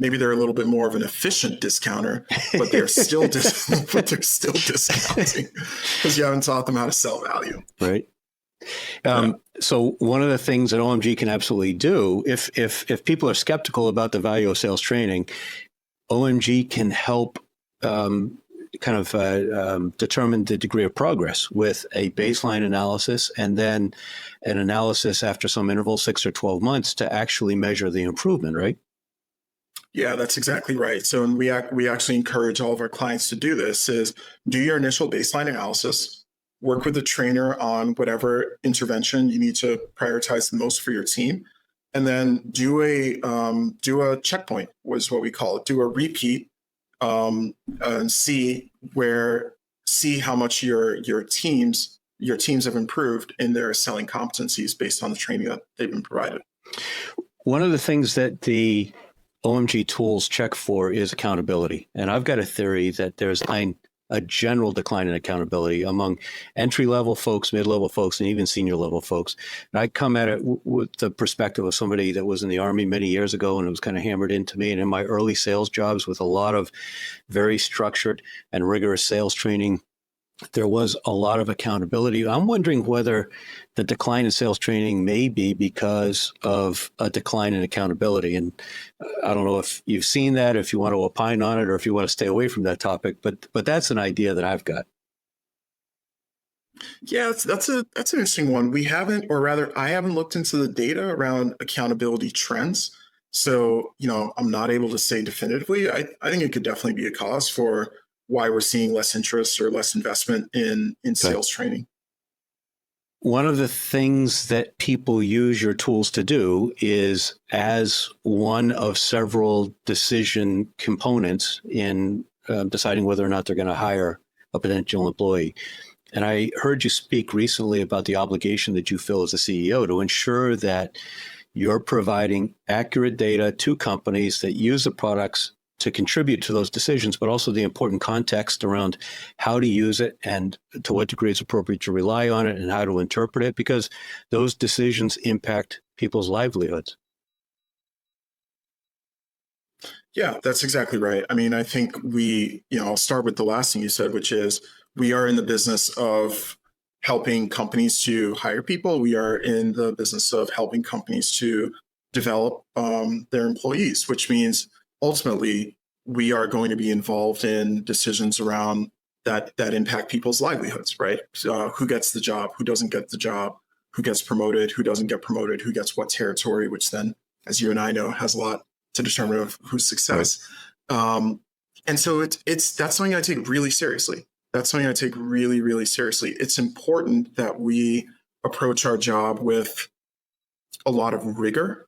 maybe they're a little bit more of an efficient discounter, but they're still discounting because you haven't taught them how to sell value. Right. So one of the things that OMG can absolutely do, if people are skeptical about the value of sales training, OMG can help determine the degree of progress with a baseline analysis and then an analysis after some interval, 6 or 12 months, to actually measure the improvement, right? Yeah, that's exactly right. So we actually encourage all of our clients to do this: is do your initial baseline analysis, work with the trainer on whatever intervention you need to prioritize the most for your team, and then do a checkpoint, was what we call it. Do a repeat and see how much your teams have improved in their selling competencies based on the training that they've been provided. One of the things that the OMG tools check for is accountability. And I've got a theory that there's a general decline in accountability among entry-level folks, mid-level folks, and even senior-level folks. And I come at it with the perspective of somebody that was in the Army many years ago, and it was kind of hammered into me. And in my early sales jobs with a lot of very structured and rigorous sales training, there was a lot of accountability. I'm wondering whether the decline in sales training may be because of a decline in accountability. And I don't know if you've seen that, if you want to opine on it, or if you want to stay away from that topic, but that's an idea that I've got. Yeah, that's an interesting one. We haven't, or rather, I haven't looked into the data around accountability trends. So, I'm not able to say definitively. I think it could definitely be a cause for why we're seeing less interest or less investment in sales training. One of the things that people use your tools to do is as one of several decision components in deciding whether or not they're going to hire a potential employee. And I heard you speak recently about the obligation that you feel as a CEO to ensure that you're providing accurate data to companies that use the products to contribute to those decisions, but also the important context around how to use it and to what degree it's appropriate to rely on it and how to interpret it, because those decisions impact people's livelihoods. Yeah, that's exactly right. I mean, I think I'll start with the last thing you said, which is we are in the business of helping companies to hire people. We are in the business of helping companies to develop their employees, which means ultimately we are going to be involved in decisions around that impact people's livelihoods, right? Who gets the job, who doesn't get the job, who gets promoted, who doesn't get promoted, who gets what territory, which then, as you and I know, has a lot to determine of who's success. Right. And so that's something I take really seriously. That's something I take really, really seriously. It's important that we approach our job with a lot of rigor,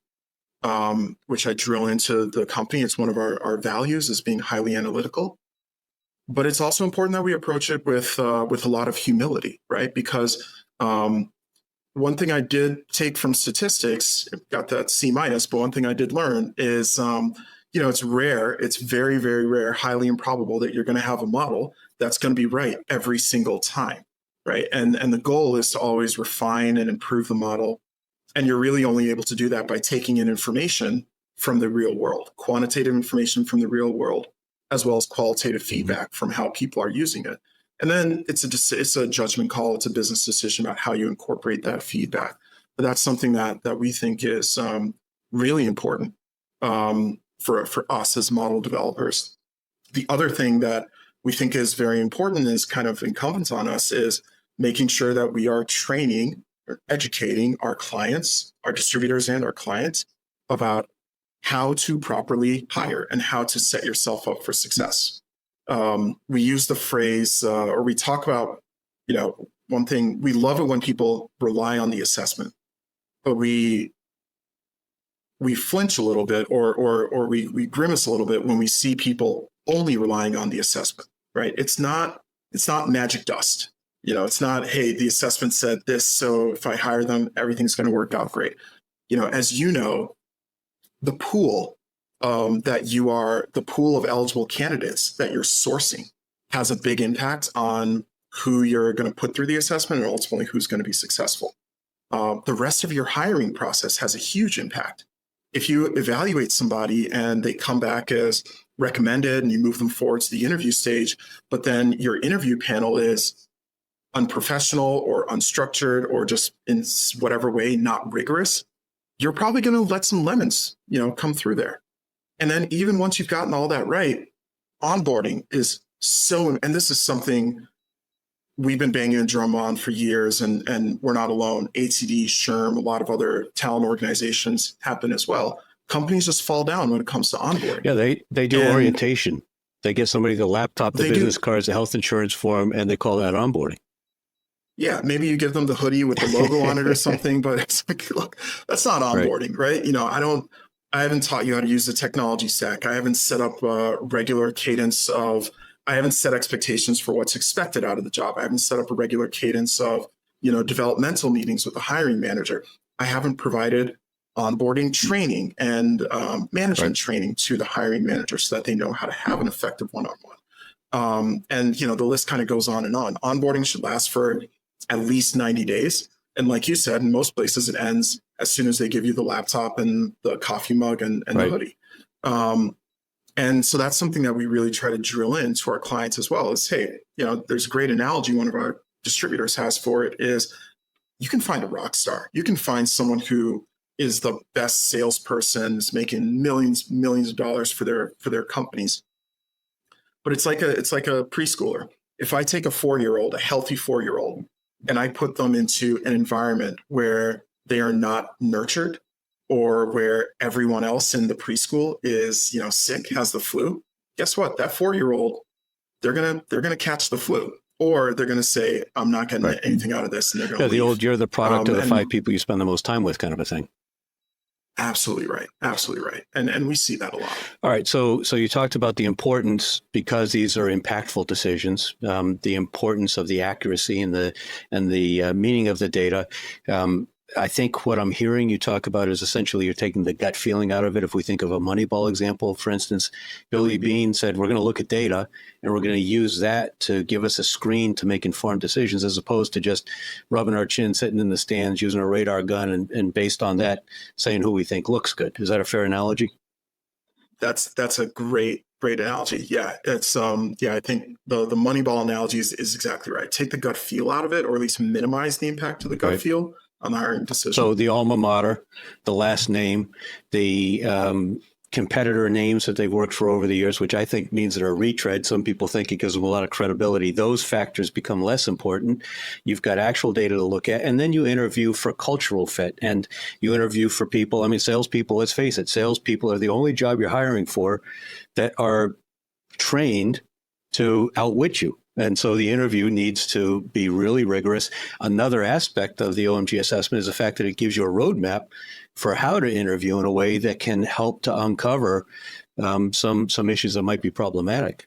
which I drill into the company. It's one of our values, is being highly analytical. But it's also important that we approach it with a lot of humility, right? Because one thing I did take from statistics, got that C-, but one thing I did learn is, it's rare. It's very, very rare, highly improbable that you're going to have a model that's going to be right every single time, right? And the goal is to always refine and improve the model. And you're really only able to do that by taking in information from the real world, quantitative information from the real world, as well as qualitative feedback from how people are using it. And then it's a judgment call. It's a business decision about how you incorporate that feedback. But that's something that we think is really important for us as model developers. The other thing that we think is very important, is kind of incumbent on us, is making sure that we are training or educating our clients, our distributors and our clients, about how to properly hire and how to set yourself up for success. We use the phrase, or we talk about, one thing, we love it when people rely on the assessment, but we flinch a little bit, or we grimace a little bit when we see people only relying on the assessment, right? It's not magic dust. It's not, hey, the assessment said this, so if I hire them, everything's going to work out great. As you know, the pool the pool of eligible candidates that you're sourcing has a big impact on who you're going to put through the assessment and ultimately who's going to be successful. The rest of your hiring process has a huge impact. If you evaluate somebody and they come back as recommended and you move them forward to the interview stage, but then your interview panel is unprofessional or unstructured or just in whatever way not rigorous, you're probably going to let some lemons, come through there. And then even once you've gotten all that right, onboarding is so, and this is something we've been banging a drum on for years, and we're not alone. ATD, SHRM, a lot of other talent organizations happen as well. Companies just fall down when it comes to onboarding. Yeah, they do orientation. They get somebody the laptop, the business cards, the health insurance form, and they call that onboarding. Yeah, maybe you give them the hoodie with the logo on it or something, but it's like, look, that's not onboarding, right? I haven't taught you how to use the technology stack. I haven't set up a regular cadence I haven't set expectations for what's expected out of the job. I haven't set up a regular cadence of, developmental meetings with the hiring manager. I haven't provided onboarding training and management training to the hiring manager so that they know how to have an effective one-on-one. And the list kind of goes on and on. Onboarding should last for at least 90 days. And like you said, in most places, it ends as soon as they give you the laptop and the coffee mug and the hoodie. And so that's something that we really try to drill into our clients as well, is, hey, there's a great analogy one of our distributors has for it, is you can find a rock star. You can find someone who is the best salesperson, is making millions of dollars for their companies. But it's like a preschooler. If I take a 4-year-old, a healthy 4-year-old, and I put them into an environment where they are not nurtured, or where everyone else in the preschool is, sick, has the flu, guess what? That 4-year-old, they're gonna catch the flu, or they're gonna say, I'm not getting anything out of this, and they're gonna leave. You're the product of the 5 people you spend the most time with kind of a thing. Absolutely right. And we see that a lot. All right. So you talked about the importance, because these are impactful decisions, the importance of the accuracy and the meaning of the data. I think what I'm hearing you talk about is essentially you're taking the gut feeling out of it. If we think of a Moneyball example, for instance, Billy Beane said, we're going to look at data and we're going to use that to give us a screen to make informed decisions, as opposed to just rubbing our chin, sitting in the stands, using a radar gun, and based on that, saying who we think looks good. Is that a fair analogy? That's a great analogy. Yeah. It's, I think the Moneyball analogy is exactly right. Take the gut feel out of it, or at least minimize the impact of the gut feel. on the hiring decision. So the alma mater, the last name, the competitor names that they've worked for over the years, which I think means they're a retread. Some people think it gives them a lot of credibility. Those factors become less important. You've got actual data to look at, and then you interview for cultural fit, and you interview for people. I mean, salespeople, let's face it, salespeople are the only job you're hiring for that are trained to outwit you. And so the interview needs to be really rigorous. Another aspect of the OMG assessment is the fact that it gives you a roadmap for how to interview in a way that can help to uncover some issues that might be problematic.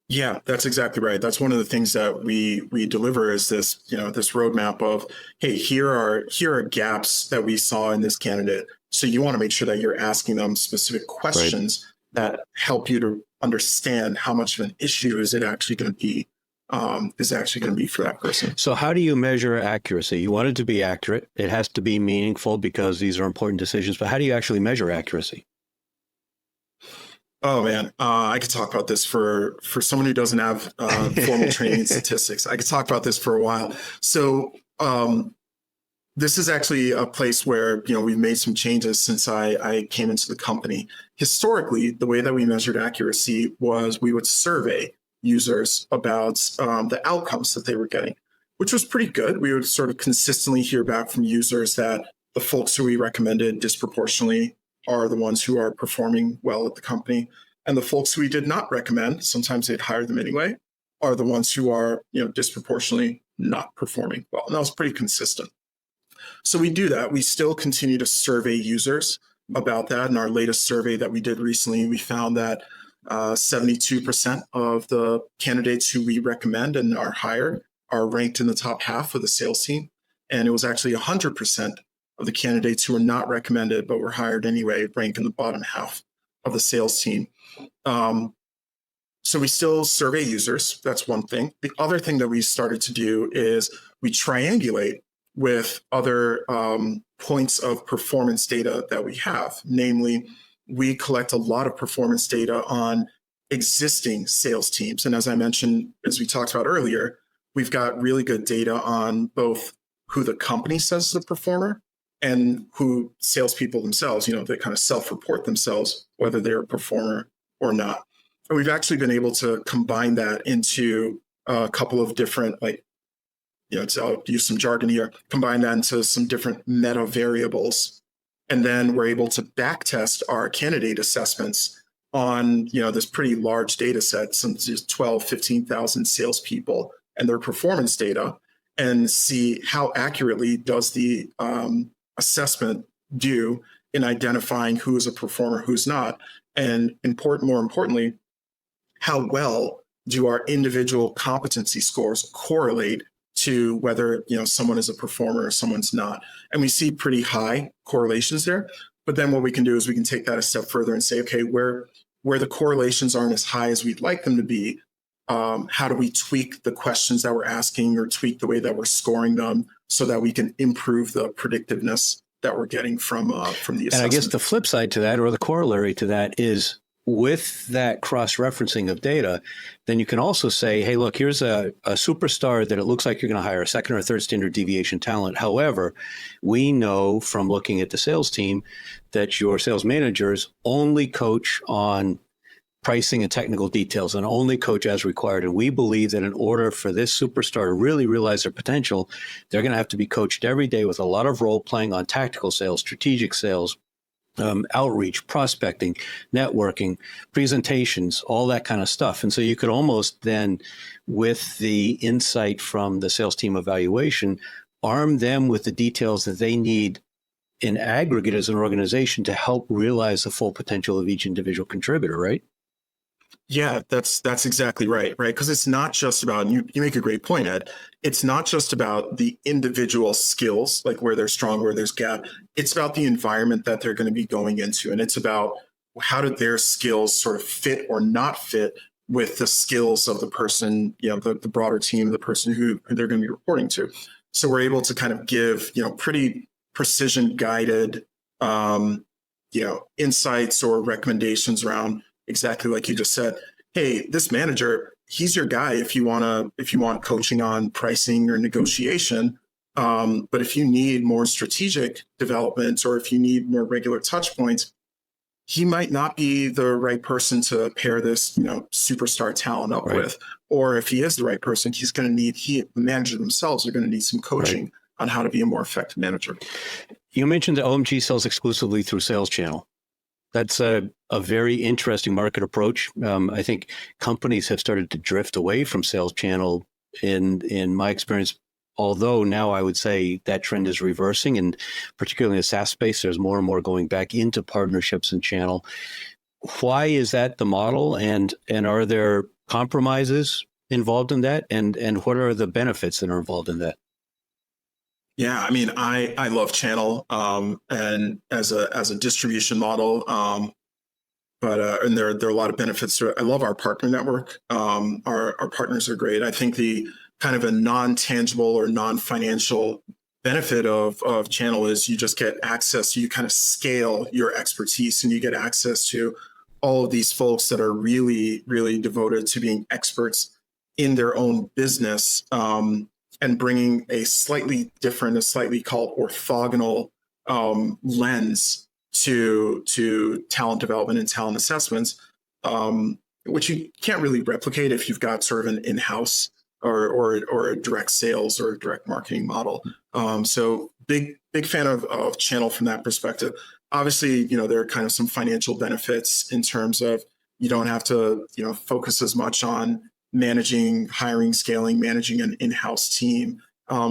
Yeah, that's exactly right. That's one of the things that we deliver is this, this roadmap of, hey, here are gaps that we saw in this candidate. So you want to make sure that you're asking them specific questions that help you to understand how much of an issue is actually going to be for that person. So how do you measure accuracy? You want it to be accurate. It has to be meaningful because these are important decisions. But how do you actually measure accuracy? Oh man, I could talk about this for someone who doesn't have formal training in statistics. I could talk about this for a while. So this is actually a place where we've made some changes since I came into the company. Historically, the way that we measured accuracy was we would survey users about the outcomes that they were getting, which was pretty good. We would sort of consistently hear back from users that the folks who we recommended disproportionately are the ones who are performing well at the company. And the folks who we did not recommend, sometimes they'd hire them anyway, are the ones who are disproportionately not performing well. And that was pretty consistent. So we do that. We still continue to survey users about that. In our latest survey that we did recently, we found that 72% of the candidates who we recommend and are hired are ranked in the top half of the sales team. And it was actually 100% of the candidates who were not recommended but were hired anyway rank in the bottom half of the sales team. So we still survey users. That's one thing. The other thing that we started to do is we triangulate with other points of performance data that we have. Namely, we collect a lot of performance data on existing sales teams. And as I mentioned, as we talked about earlier, we've got really good data on both who the company says is a performer and who salespeople themselves, they kind of self-report themselves, whether they're a performer or not. And we've actually been able to combine that into a couple of different, I'll use some jargon here, combine that into some different meta variables. And then we're able to backtest our candidate assessments on, this pretty large data set, some 12, 15,000 salespeople and their performance data, and see how accurately does the assessment do in identifying who is a performer, who's not, and more importantly, how well do our individual competency scores correlate to whether someone is a performer or someone's not. And we see pretty high correlations there. But then what we can do is we can take that a step further and say, okay, where the correlations aren't as high as we'd like them to be, how do we tweak the questions that we're asking or tweak the way that we're scoring them so that we can improve the predictiveness that we're getting from the assessment. And I guess the flip side to that, or the corollary to that, is with that cross-referencing of data, then you can also say, hey, look, here's a superstar that it looks like you're going to hire, a second or third standard deviation talent. However, we know from looking at the sales team that your sales managers only coach on pricing and technical details and only coach as required. And we believe that in order for this superstar to really realize their potential, they're going to have to be coached every day with a lot of role playing on tactical sales, strategic sales, outreach, prospecting, networking, presentations, all that kind of stuff. And so you could almost then, with the insight from the sales team evaluation, arm them with the details that they need in aggregate as an organization to help realize the full potential of each individual contributor, right? Yeah, that's exactly right? Because it's not just about, and you make a great point, Ed, it's not just about the individual skills, like where they're strong, where there's gap. It's about the environment that they're going to be going into. And it's about how do their skills sort of fit or not fit with the skills of the person, the broader team, the person who they're going to be reporting to. So we're able to kind of give, pretty precision guided, insights or recommendations around exactly like you just said. Hey, this manager, he's your guy if you want coaching on pricing or negotiation. But if you need more strategic development or if you need more regular touch points, he might not be the right person to pair this, superstar talent up with. Or if he is the right person, the managers themselves are going to need some coaching on how to be a more effective manager. You mentioned that OMG sells exclusively through sales channel. That's a very interesting market approach. I think companies have started to drift away from sales channel in my experience, although now I would say that trend is reversing, and particularly in the SaaS space, there's more and more going back into partnerships and channel. Why is that the model, and are there compromises involved in that, and what are the benefits that are involved in that? Yeah, I mean, I love channel and as a distribution model, and there are a lot of benefits to it. I love our partner network. Our partners are great. I think the kind of a non-tangible or non-financial benefit of channel is you just get access. You kind of scale your expertise, and you get access to all of these folks that are really, really devoted to being experts in their own business. And bringing a slightly called orthogonal lens to talent development and talent assessments, which you can't really replicate if you've got sort of an in-house or a direct sales or direct marketing model. So big fan of channel from that perspective. Obviously, there are kind of some financial benefits in terms of you don't have to focus as much on managing, hiring, scaling, managing an in-house team.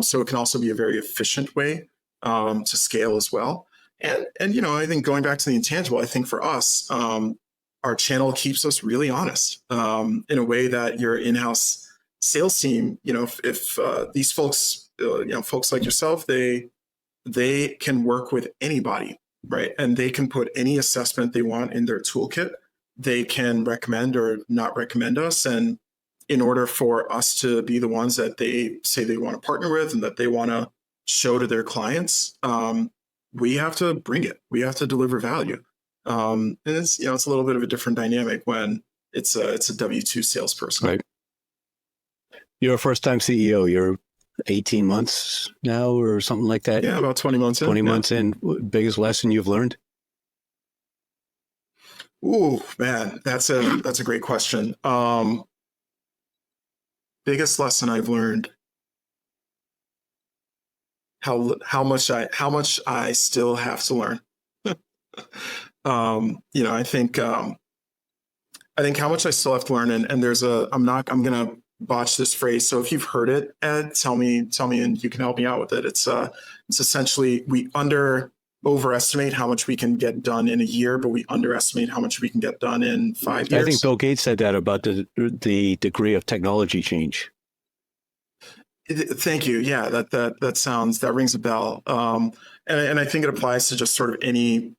So it can also be a very efficient way to scale as well. And I think going back to the intangible, I think for us, our channel keeps us really honest in a way that your in-house sales team, if these folks, folks like yourself, they can work with anybody, right? And they can put any assessment they want in their toolkit. They can recommend or not recommend us. And in order for us to be the ones that they say they want to partner with and that they want to show to their clients, we have to bring it. We have to deliver value. And it's a little bit of a different dynamic when it's a W-2 salesperson. Right. You're a first-time CEO. You're 18 months now or something like that. Yeah, about 20 months in. 20 months in. Biggest lesson you've learned? Ooh, man, that's a great question. Biggest lesson I've learned: how much I still have to learn. I think how much I still have to learn, and there's I'm gonna botch this phrase. So if you've heard it, Ed, tell me, and you can help me out with it. It's essentially we overestimate how much we can get done in a year, but we underestimate how much we can get done in 5 years. I think Bill Gates said that about the degree of technology change. Thank you. Yeah, that rings a bell. And I think it applies to just sort of it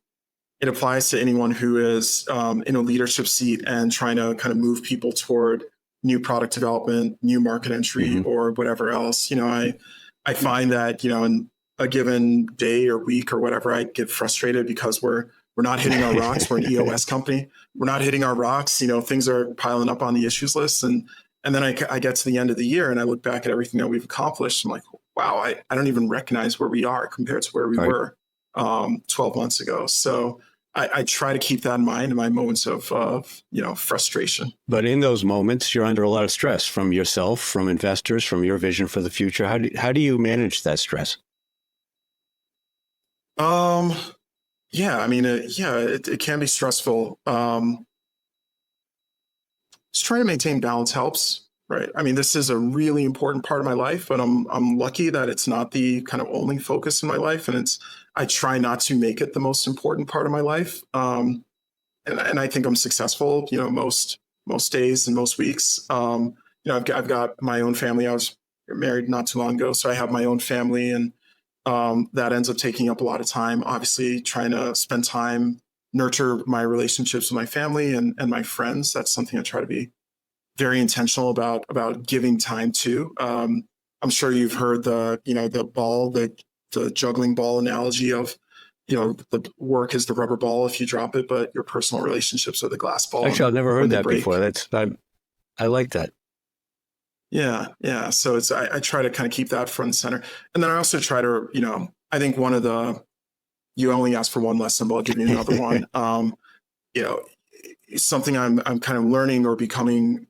applies to anyone who is in a leadership seat and trying to kind of move people toward new product development, new market entry, or whatever else. I find that, in a given day or week or whatever, I get frustrated because we're not hitting our rocks. We're an EOS company. We're not hitting our rocks. Things are piling up on the issues list. And then I get to the end of the year and I look back at everything that we've accomplished. I'm like, wow, I don't even recognize where we are compared to where we were 12 months ago. So I try to keep that in mind in my moments of frustration. But in those moments, you're under a lot of stress from yourself, from investors, from your vision for the future. How do you manage that stress? Yeah, I mean, it can be stressful. Just trying to maintain balance helps, right? I mean, this is a really important part of my life, but I'm lucky that it's not the kind of only focus in my life, and I try not to make it the most important part of my life. And I think I'm successful, most days and most weeks. I've got my own family. I was married not too long ago, so I have my own family, and that ends up taking up a lot of time. Obviously, trying to spend time, nurture my relationships with my family and my friends. That's something I try to be very intentional about giving time to. I'm sure you've heard the juggling ball analogy of, the work is the rubber ball if you drop it, but your personal relationships are the glass ball. Actually, I've never heard that before. I like that. Yeah. So I try to kind of keep that front and center. And then I also try to, I think one of you only ask for one lesson, but I'll give you another one. You know, something I'm kind of learning or becoming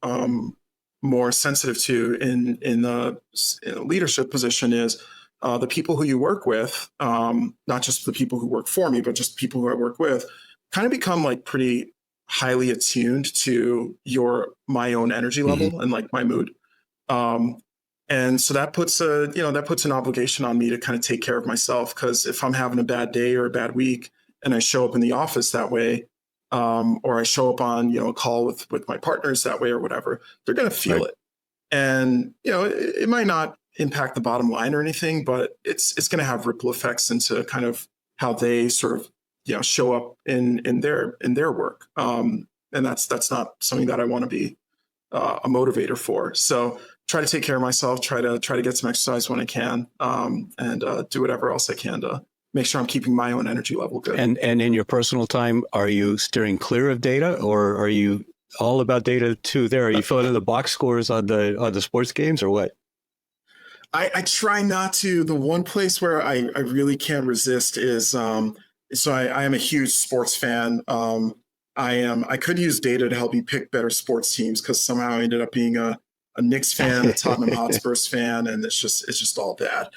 more sensitive to in the leadership position is the people who you work with, not just the people who work for me, but just people who I work with, kind of become like pretty highly attuned to my own energy level and like my mood. Um, and so that puts an obligation on me to kind of take care of myself. Because if I'm having a bad day or a bad week, and I show up in the office that way, or I show up on a call with my partners that way or whatever, they're going to feel it. And it might not impact the bottom line or anything, but it's going to have ripple effects into kind of how they sort of show up in their work. And that's not something that I want to be a motivator for. So try to take care of myself, try to get some exercise when I can, and do whatever else I can to make sure I'm keeping my own energy level good. And in your personal time, are you steering clear of data, or are you all about data too? Are you filling in the box scores on the sports games, or what? I try not to. The one place where I really can't resist is so I am a huge sports fan. I could use data to help me pick better sports teams because somehow I ended up being a Knicks fan, a Tottenham Hotspurs fan, and it's just all bad.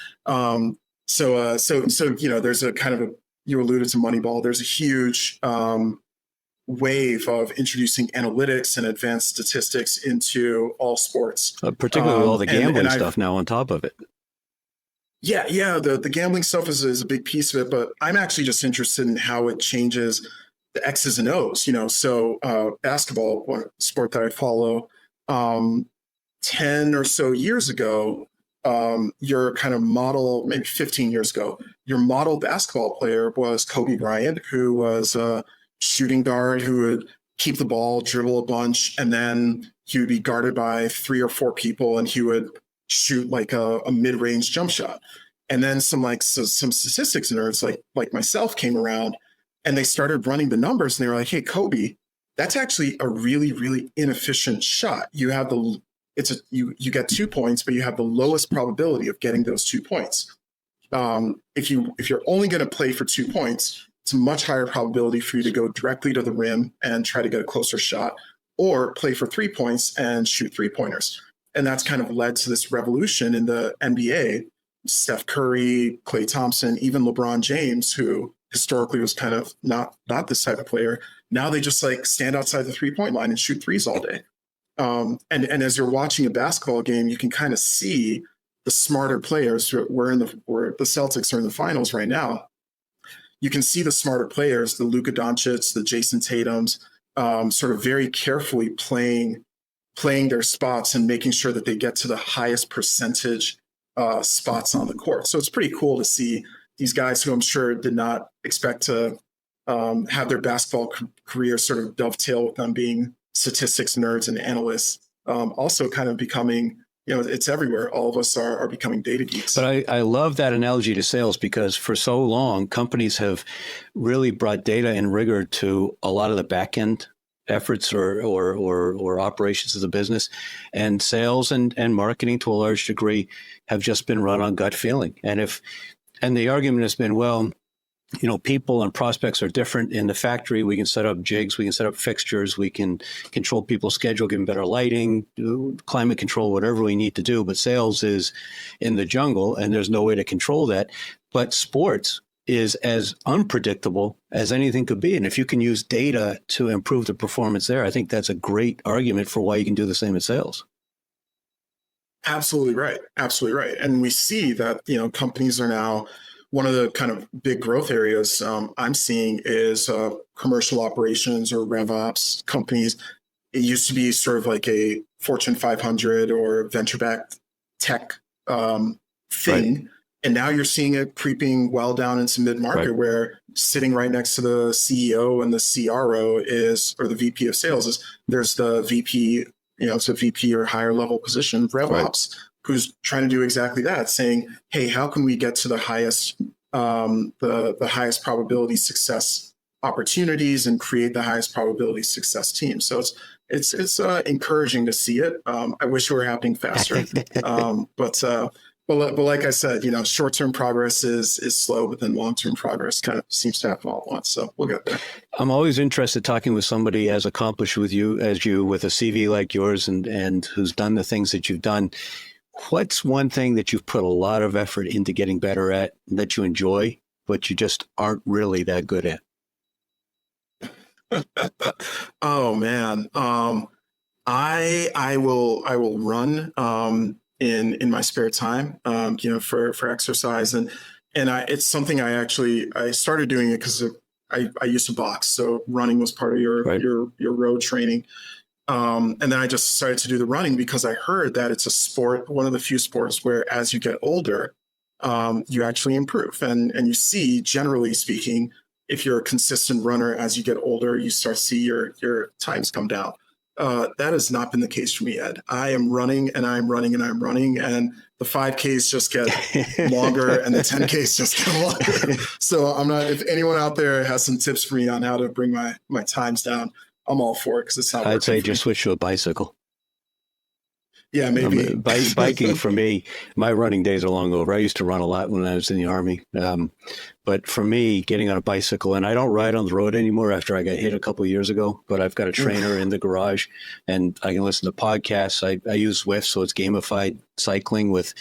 So there's a kind of you alluded to Moneyball. There's a huge wave of introducing analytics and advanced statistics into all sports, particularly with all the gambling stuff now on top of it. Yeah. The gambling stuff is a big piece of it, but I'm actually just interested in how it changes the X's and O's. So basketball, one sport that I follow, 10 or so years ago, your kind of model, maybe 15 years ago, your model basketball player was Kobe Bryant, who was a shooting guard who would keep the ball, dribble a bunch, and then he would be guarded by 3 or 4 people, and he would shoot like a mid-range jump shot. And then some statistics nerds like myself came around, and they started running the numbers, and they were like, "Hey, Kobe, that's actually a really, really inefficient shot. You have you get 2 points, but you have the lowest probability of getting those 2 points. If you're only going to play for 2 points, it's a much higher probability for you to go directly to the rim and try to get a closer shot, or play for 3 points and shoot 3-pointers." And that's kind of led to this revolution in the NBA. Steph Curry, Klay Thompson, even LeBron James, who historically was kind of not this type of player. Now they just like stand outside the 3-point line and shoot threes all day. And as you're watching a basketball game, you can kind of see the smarter players. Where the Celtics are in the finals right now. You can see the smarter players, the Luka Doncic, the Jason Tatums, sort of very carefully playing their spots and making sure that they get to the highest percentage spots on the court. So it's pretty cool to see these guys who I'm sure did not expect to have their basketball career sort of dovetail with them being statistics nerds and analysts, also kind of becoming, it's everywhere. All of us are becoming data geeks. But I love that analogy to sales, because for so long, companies have really brought data and rigor to a lot of the back end efforts or operations of the business, and sales and marketing to a large degree have just been run on gut feeling. And the argument has been, well, people and prospects are different in the factory. We can set up jigs, we can set up fixtures, we can control people's schedule, give them better lighting, do climate control, whatever we need to do. But sales is in the jungle, and there's no way to control that. But sports is as unpredictable as anything could be. And if you can use data to improve the performance there, I think that's a great argument for why you can do the same in sales. Absolutely right. And we see that, companies are now, one of the kind of big growth areas I'm seeing is commercial operations or RevOps companies. It used to be sort of like a Fortune 500 or venture-backed tech thing. Right. And now you're seeing it creeping well down into mid-market, right, where sitting right next to the CEO and the CRO or the VP of sales there's the VP, it's a VP or higher level position, RevOps, right, who's trying to do exactly that, saying, hey, how can we get to the highest, the highest probability success opportunities and create the highest probability success team. So it's encouraging to see it. I wish it were happening faster, but like I said, short-term progress is slow, but then long-term progress kind of seems to happen all at once. So we'll get there. I'm always interested talking with somebody as accomplished with you as you, with a CV like yours, and who's done the things that you've done. What's one thing that you've put a lot of effort into getting better at that you enjoy, but you just aren't really that good at? Oh man. I will run in my spare time, for exercise, and it's something I started doing it because I used to box, so running was part of Right. your road training. And then I just started to do the running because I heard that it's a sport, one of the few sports where as you get older, you actually improve. And you see, generally speaking, if you're a consistent runner, as you get older, you start to see your times come down. That has not been the case for me, Ed. I am running and I'm running and I'm running, and the 5Ks just get longer and the 10Ks just get longer. So I'm not, if anyone out there has some tips for me on how to bring my times down, I'm all for it because it's not working. I'd say just switch to a bicycle. Yeah, maybe. Biking for me, my running days are long over. I used to run a lot when I was in the Army. But for me, getting on a bicycle, and I don't ride on the road anymore after I got hit a couple of years ago, but I've got a trainer in the garage and I can listen to podcasts. I use Zwift, so it's gamified cycling with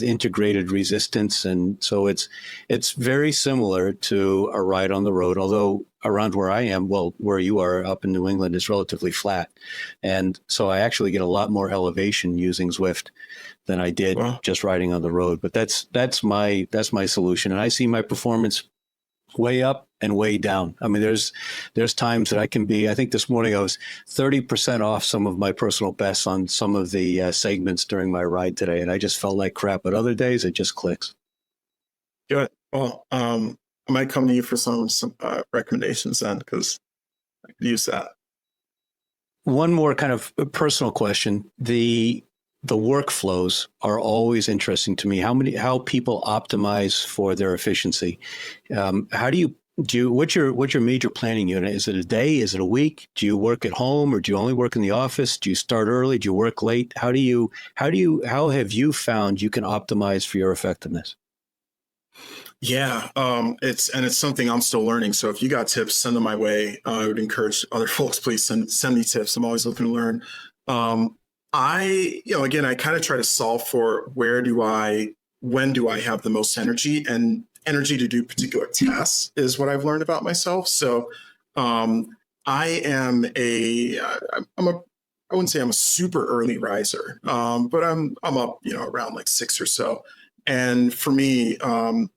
integrated resistance. And so it's very similar to a ride on the road, although around where I am, well, where you are up in New England, is relatively flat. And so I actually get a lot more elevation using Zwift than I did just riding on the road. But that's my solution. And I see my performance way up and way down. I mean, there's times that I can be, I think this morning I was 30% off some of my personal bests on some of the segments during my ride today. And I just felt like crap. But other days it just clicks. Good. Well, I might come to you for some recommendations then, because I could use that. One more kind of personal question. The workflows are always interesting to me. How people optimize for their efficiency. How do you what's your major planning unit? Is it a day? Is it a week? Do you work at home, or do you only work in the office? Do you start early? Do you work late? How have you found you can optimize for your effectiveness? Yeah, it's something I'm still learning. So if you got tips, send them my way. I would encourage other folks, please send me tips. I'm always looking to learn. Again, I kind of try to solve for when do I have the most energy, and energy to do particular tasks is what I've learned about myself. So I wouldn't say I'm a super early riser, but I'm up, around like 6 or so. And for me,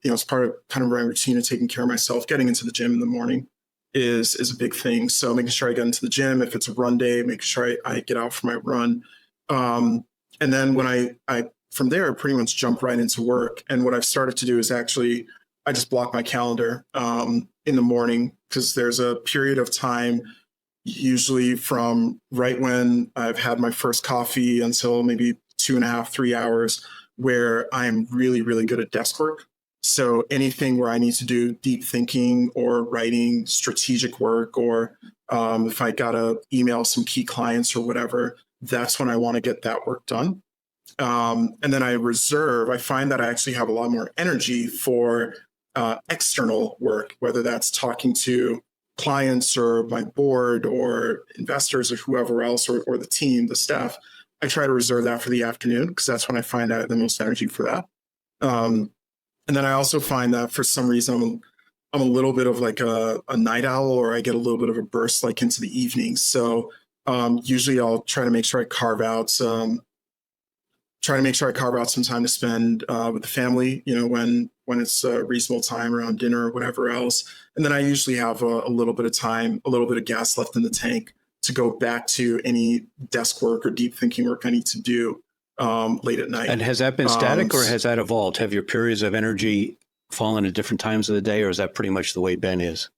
it's part of kind of my routine of taking care of myself. Getting into the gym in the morning is a big thing. So making sure I get into the gym. If it's a run day, making sure I get out for my run. And then when I from there, pretty much jump right into work. And what I've started to do is actually, I just block my calendar in the morning, because there's a period of time, usually from right when I've had my first coffee until maybe 2.5, 3 hours, where I'm really, really good at desk work. So anything where I need to do deep thinking or writing strategic work, or if I got to email some key clients or whatever, that's when I want to get that work done. And then I find that I actually have a lot more energy for external work, whether that's talking to clients or my board or investors or whoever else, or the team, the staff. I try to reserve that for the afternoon, because that's when I find I have the most energy for that. And then I also find that for some reason I'm a little bit of like a night owl, or I get a little bit of a burst like into the evenings. So usually I'll try to make sure I carve out some time to spend with the family, when it's a reasonable time around dinner or whatever else. And then I usually have a little bit of time, a little bit of gas left in the tank to go back to any desk work or deep thinking work I need to do late at night. And has that been static, or has that evolved? Have your periods of energy fallen at different times of the day, or is that pretty much the way Ben is?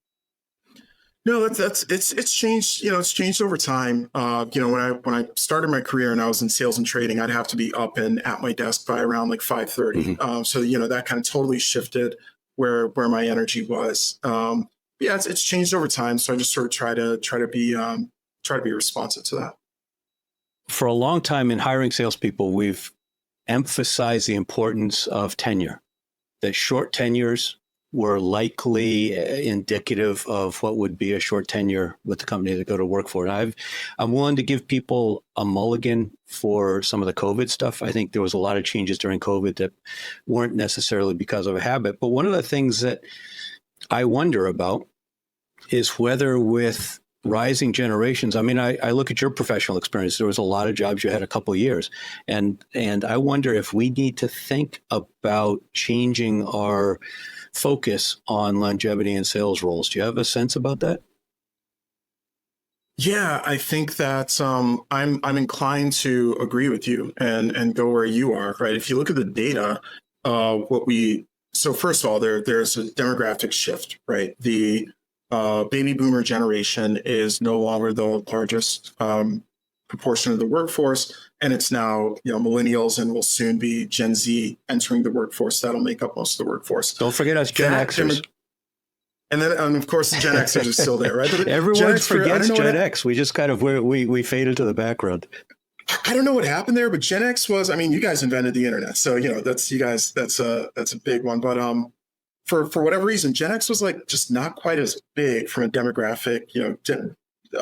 No, it's changed. It's changed over time. When I started my career and I was in sales and trading, I'd have to be up and at my desk by around like 5:30. Mm-hmm. So that kind of totally shifted where my energy was. Yeah, it's changed over time. So I just sort of try to be responsive to that. For a long time in hiring salespeople, we've emphasized the importance of tenure, that short tenures were likely indicative of what would be a short tenure with the company they go to work for. And I'm willing to give people a mulligan for some of the COVID stuff. I think there was a lot of changes during COVID that weren't necessarily because of a habit. But one of the things that I wonder about is whether with rising generations, I mean, I look at your professional experience. There was a lot of jobs you had a couple of years. And I wonder if we need to think about changing our focus on longevity and sales roles. Do you have a sense about that? Yeah, I think that I'm inclined to agree with you and go where you are, right? If you look at the data, so first of all, there's a demographic shift, right? The baby boomer generation is no longer the largest proportion of the workforce, and it's now millennials and will soon be Gen Z entering the workforce. That'll make up most of the workforce. Don't forget us Gen Xers. And then, of course, the Gen Xers are still there, right? But everyone forgets Gen X. We just kind of we fade into the background. I don't know what happened there, but Gen X was. I mean, you guys invented the internet, so that's you guys. That's a big one. But for whatever reason, Gen X was like just not quite as big from a demographic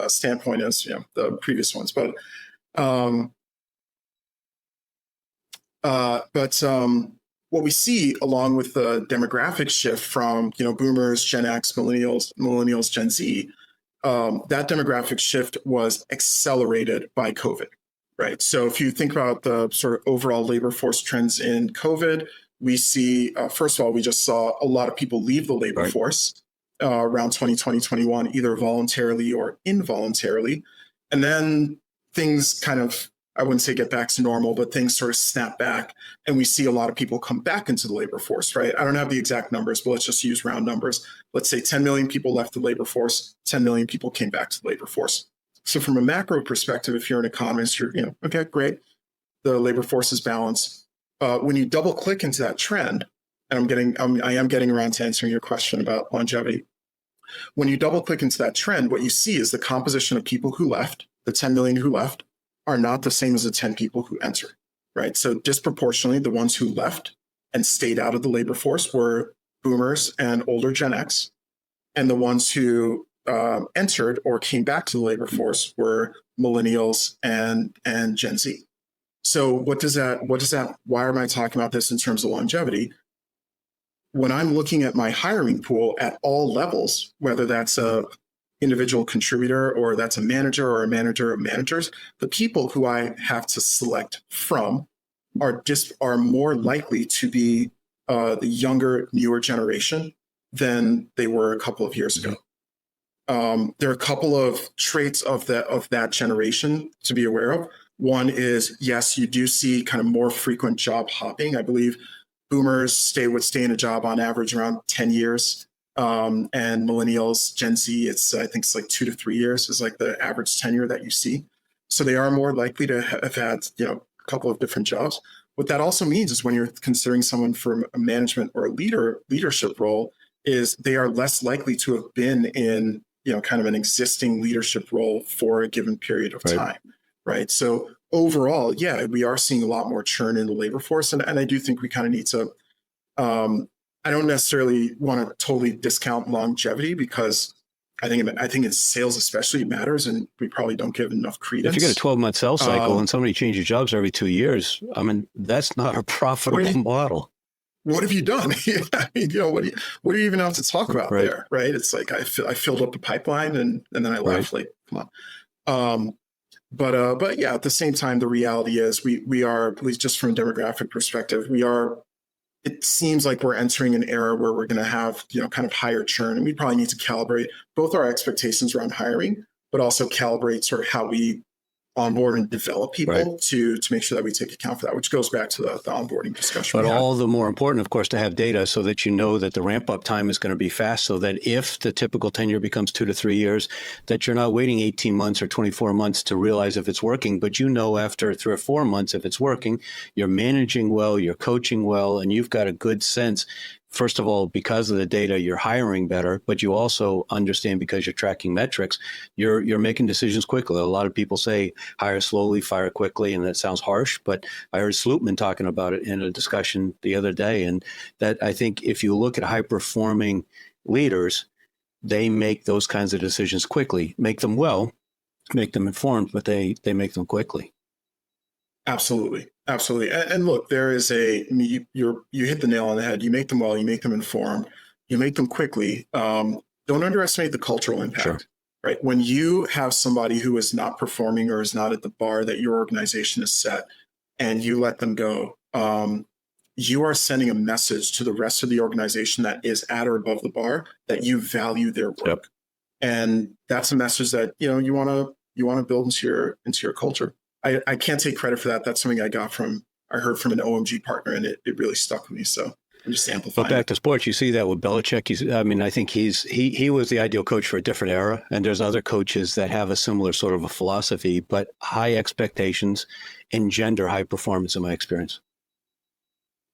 standpoint as the previous ones. But what we see along with the demographic shift from boomers, Gen X, millennials, Gen Z, that demographic shift was accelerated by COVID, right? So if you think about the sort of overall labor force trends in COVID, we see, first of all, we just saw a lot of people leave the labor force around 2020, 21, either voluntarily or involuntarily. And then things kind of, I wouldn't say get back to normal, but things sort of snap back. And we see a lot of people come back into the labor force, right? I don't have the exact numbers, but let's just use round numbers. Let's say 10 million people left the labor force, 10 million people came back to the labor force. So from a macro perspective, if you're an economist, you're, okay, great. The labor force is balanced. When you double click into that trend, and I am getting around to answering your question about longevity. When you double click into that trend, what you see is the composition of people who left, the 10 million who left, are not the same as the 10 people who entered, right? So disproportionately, the ones who left and stayed out of the labor force were boomers and older Gen X. And the ones who entered or came back to the labor force were millennials and Gen Z. So why am I talking about this in terms of longevity? When I'm looking at my hiring pool at all levels, whether that's a individual contributor or that's a manager or a manager of managers, the people who I have to select from are more likely to be the younger, newer generation than they were a couple of years ago. There are a couple of traits of that generation to be aware of. One is, yes, you do see kind of more frequent job hopping. I believe boomers would stay in a job on average around 10 years. And millennials, Gen Z, I think it's like 2 to 3 years is like the average tenure that you see. So they are more likely to have had, a couple of different jobs. What that also means is when you're considering someone for a management or a leadership role, is they are less likely to have been in, kind of an existing leadership role for a given period of time, right? So overall, yeah, we are seeing a lot more churn in the labor force. And I do think we kind of need to, I don't necessarily want to totally discount longevity because I think in sales especially it matters, and we probably don't give enough credence. If you get a 12-month sales cycle and somebody changes jobs every 2 years, I mean, that's not a profitable model. What have you done? I mean, what do you even have to talk about there, right? It's like I filled up the pipeline and then I left. Like, come on. But yeah, at the same time, the reality is we are, at least just from a demographic perspective, it seems like we're entering an era where we're going to have, kind of higher churn, and we probably need to calibrate both our expectations around hiring, but also calibrate sort of how we onboard and develop people to make sure that we take account for that, which goes back to the onboarding discussion. But all the more important, of course, to have data so that you know that the ramp up time is going to be fast, so that if the typical tenure becomes 2 to 3 years, that you're not waiting 18 months or 24 months to realize if it's working, but after 3 or 4 months if it's working, you're managing well, you're coaching well, and you've got a good sense first of all, because of the data, you're hiring better, but you also understand because you're tracking metrics, you're making decisions quickly. A lot of people say hire slowly, fire quickly, and that sounds harsh, but I heard Slootman talking about it in a discussion the other day. And that, I think, if you look at high performing leaders, they make those kinds of decisions quickly, make them well, make them informed, but they make them quickly. Absolutely. Absolutely. And look, there is you hit the nail on the head. You make them well, you make them informed, you make them quickly. Don't underestimate the cultural impact, Sure. right? When you have somebody who is not performing or is not at the bar that your organization has set and you let them go, you are sending a message to the rest of the organization that is at or above the bar that you value their work. Yep. And that's a message that, you want to build into your culture. I can't take credit for that. That's something I heard from an OMG partner, and it really stuck with me. So I'm just amplifying. But back to sports, you see that with Belichick. I think he was the ideal coach for a different era, and there's other coaches that have a similar sort of a philosophy, but high expectations engender high performance in my experience.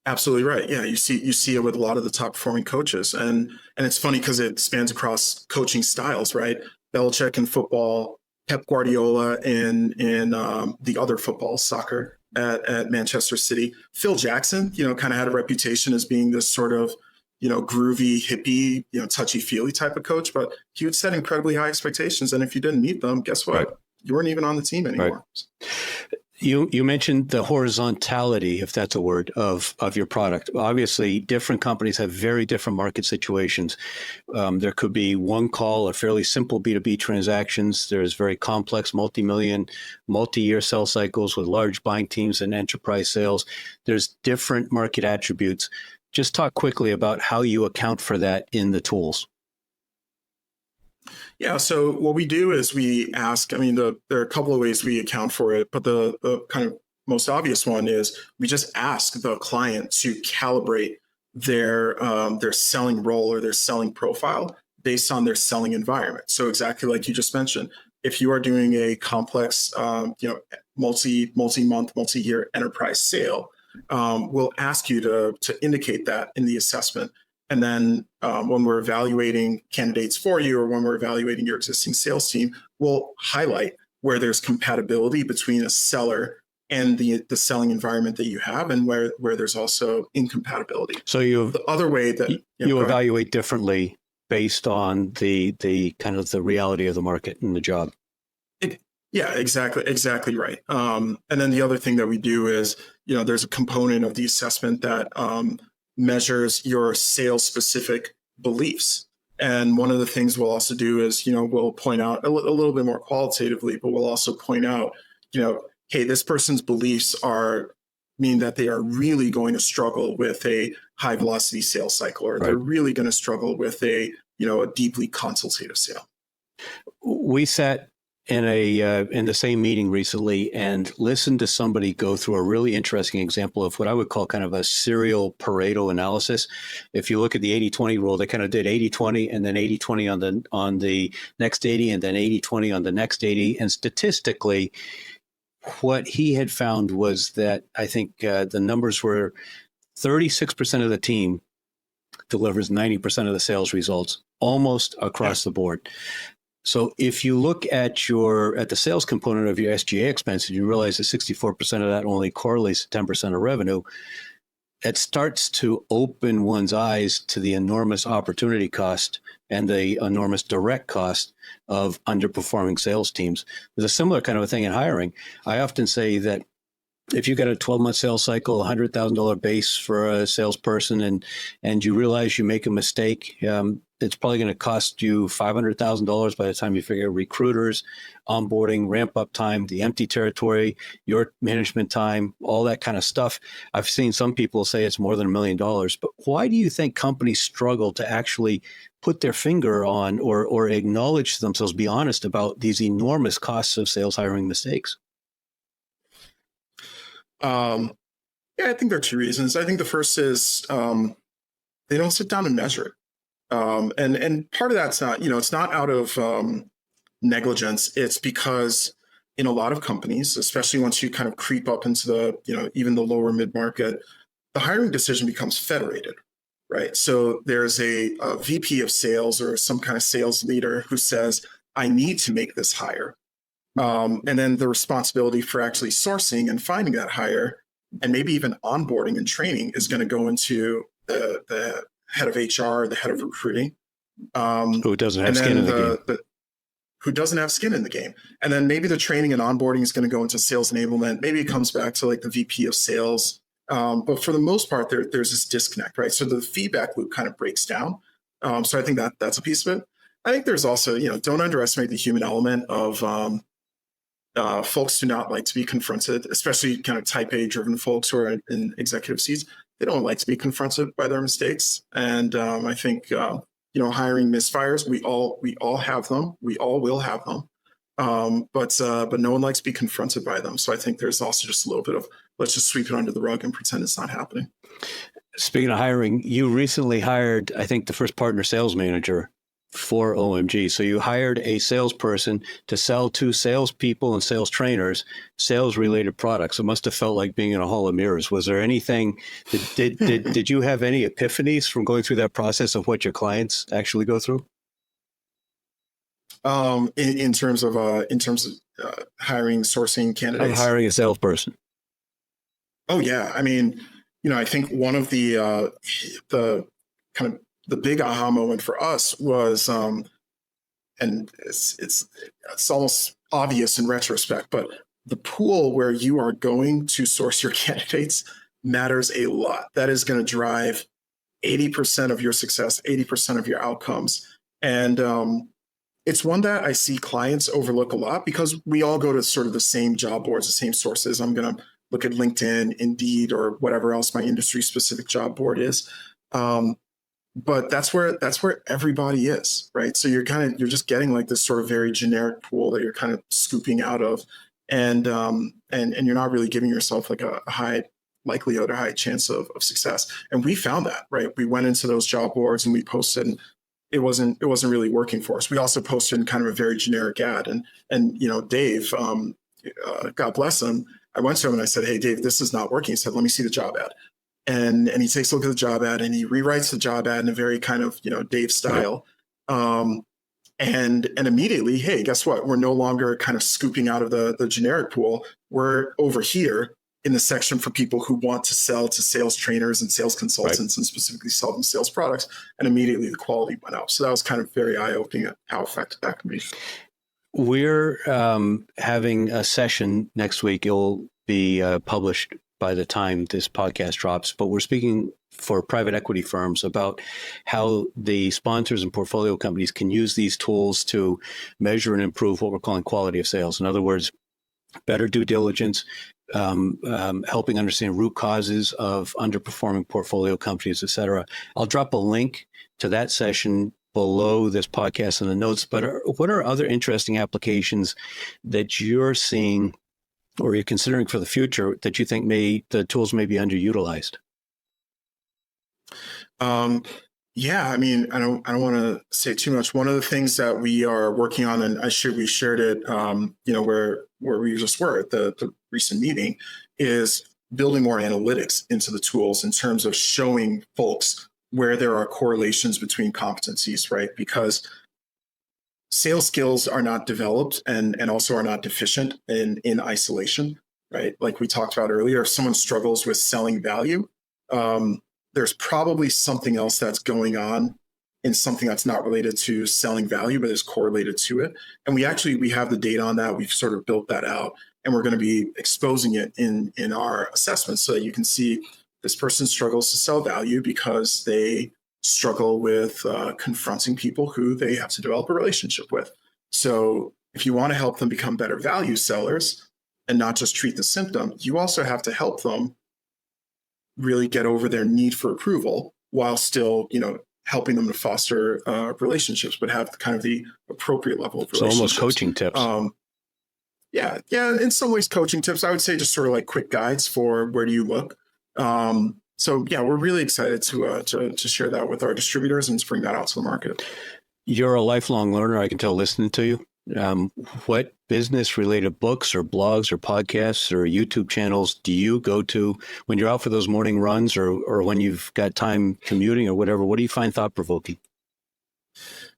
Absolutely right. Yeah, you see it with a lot of the top performing coaches, and it's funny because it spans across coaching styles, right? Belichick in football, Pep Guardiola in the other football, soccer at Manchester City. Phil Jackson, kind of had a reputation as being this sort of, groovy, hippie, touchy-feely type of coach, but he would set incredibly high expectations. And if you didn't meet them, guess what? Right. You weren't even on the team anymore. Right. You mentioned the horizontality, if that's a word, of your product. Obviously, different companies have very different market situations. There could be one call or fairly simple B2B transactions. There's very complex multi-million, multi-year sales cycles with large buying teams and enterprise sales. There's different market attributes. Just talk quickly about how you account for that in the tools. Yeah. So what we do is we ask, there are a couple of ways we account for it, but the kind of most obvious one is we just ask the client to calibrate their selling role or their selling profile based on their selling environment. So exactly like you just mentioned, if you are doing a complex, multi-month, multi-year enterprise sale, we'll ask you to indicate that in the assessment. And then when we're evaluating candidates for you or when we're evaluating your existing sales team, we'll highlight where there's compatibility between a seller and the selling environment that you have and where there's also incompatibility. So the other way that you evaluate differently based on the kind of the reality of the market and the job. Yeah, exactly right. And then the other thing that we do is, there's a component of the assessment that measures your sales specific beliefs. And one of the things we'll also do is, we'll point out a little bit more qualitatively, but we'll also point out, hey, this person's beliefs mean that they are really going to struggle with a high velocity sales cycle, or they're really going to struggle with a deeply consultative sale. We sat in the same meeting recently and listened to somebody go through a really interesting example of what I would call kind of a serial Pareto analysis. If you look at the 80-20 rule, they kind of did 80-20 and then 80-20 on the next 80 and then 80-20 on the next 80. And statistically, what he had found was that I think the numbers were 36% of the team delivers 90% of the sales results almost across the board. So if you look at the sales component of your SG&A expenses, you realize that 64% of that only correlates to 10% of revenue. It starts to open one's eyes to the enormous opportunity cost and the enormous direct cost of underperforming sales teams. There's a similar kind of a thing in hiring. I often say that if you got a 12-month sales cycle, $100,000 base for a salesperson, and you realize you make a mistake, it's probably going to cost you $500,000 by the time you figure recruiters, onboarding, ramp up time, the empty territory, your management time, all that kind of stuff. I've seen some people say it's more than $1 million. But why do you think companies struggle to actually put their finger on or acknowledge to themselves, be honest about these enormous costs of sales hiring mistakes? I think there are two reasons. I think the first is they don't sit down and measure it. And part of that's not, it's not out of negligence. It's because in a lot of companies, especially once you kind of creep up into the, even the lower mid-market, the hiring decision becomes federated, right? So there's a VP of sales or some kind of sales leader who says, I need to make this hire. And then the responsibility for actually sourcing and finding that hire and maybe even onboarding and training is going to go into the head of HR, the head of recruiting. Who doesn't have skin in the game. Who doesn't have skin in the game. And then maybe the training and onboarding is going to go into sales enablement. Maybe it comes back to like the VP of sales. But for the most part, there's this disconnect, right? So the feedback loop kind of breaks down. So I think that's a piece of it. I think there's also, don't underestimate the human element of folks do not like to be confronted, especially kind of type A driven folks who are in executive seats. They don't like to be confronted by their mistakes. And I think, hiring misfires, we all have them. We all will have them. But no one likes to be confronted by them. So I think there's also just a little bit of, let's just sweep it under the rug and pretend it's not happening. Speaking of hiring, you recently hired, I think, the first partner sales manager for OMG. So you hired a salesperson to sell to salespeople and sales trainers sales-related products. It must have felt like being in a hall of mirrors. Was there anything? Did you have any epiphanies from going through that process of what your clients actually go through? In terms of hiring, sourcing candidates, of hiring a salesperson. Oh yeah, I mean, I think one of the kind of the big aha moment for us was, and it's almost obvious in retrospect, but the pool where you are going to source your candidates matters a lot. That is going to drive 80% of your success, 80% of your outcomes, and it's one that I see clients overlook a lot because we all go to sort of the same job boards, the same sources. I'm going to look at LinkedIn, Indeed, or whatever else my industry specific job board is. But that's where everybody is, right? So you're just getting like this sort of very generic pool that you're kind of scooping out of, and you're not really giving yourself like a high likelihood or high chance of success. And we found that, right? We went into those job boards and we posted, and it wasn't really working for us. We also posted in kind of a very generic ad, and Dave, God bless him, I went to him and I said, "Hey, Dave, this is not working." He said, "Let me see the job ad." And he takes a look at the job ad and he rewrites the job ad in a very kind of, Dave style. And immediately, hey, guess what? We're no longer kind of scooping out of the generic pool. We're over here in the section for people who want to sell to sales trainers and sales consultants, and specifically sell them sales products. And immediately the quality went up. So that was kind of very eye-opening at how effective that can be. We're having a session next week. It'll be published by the time this podcast drops, but we're speaking for private equity firms about how the sponsors and portfolio companies can use these tools to measure and improve what we're calling quality of sales. In other words, better due diligence, helping understand root causes of underperforming portfolio companies, et cetera. I'll drop a link to that session below this podcast in the notes, but what are other interesting applications that you're seeing or you're considering for the future that you think the tools may be underutilized? Yeah, I mean, I don't want to say too much. One of the things that we are working on, and we shared it, where we just were at the recent meeting, is building more analytics into the tools in terms of showing folks where there are correlations between competencies, right? Because sales skills are not developed and also are not deficient in isolation, right? Like we talked about earlier, if someone struggles with selling value, there's probably something else that's going on in something that's not related to selling value, but is correlated to it. And we have the data on that. We've sort of built that out, and we're going to be exposing it in our assessments so that you can see this person struggles to sell value because they struggle with confronting people who they have to develop a relationship with. So if you want to help them become better value sellers and not just treat the symptom, you also have to help them really get over their need for approval while still, helping them to foster relationships, but have kind of the appropriate level of relationships. So almost coaching tips. Yeah. In some ways, coaching tips. I would say just sort of like quick guides for where do you look. So yeah, we're really excited to share that with our distributors and to bring that out to the market. You're a lifelong learner, I can tell listening to you. What business related books or blogs or podcasts or YouTube channels do you go to when you're out for those morning runs or when you've got time commuting or whatever? What do you find thought provoking?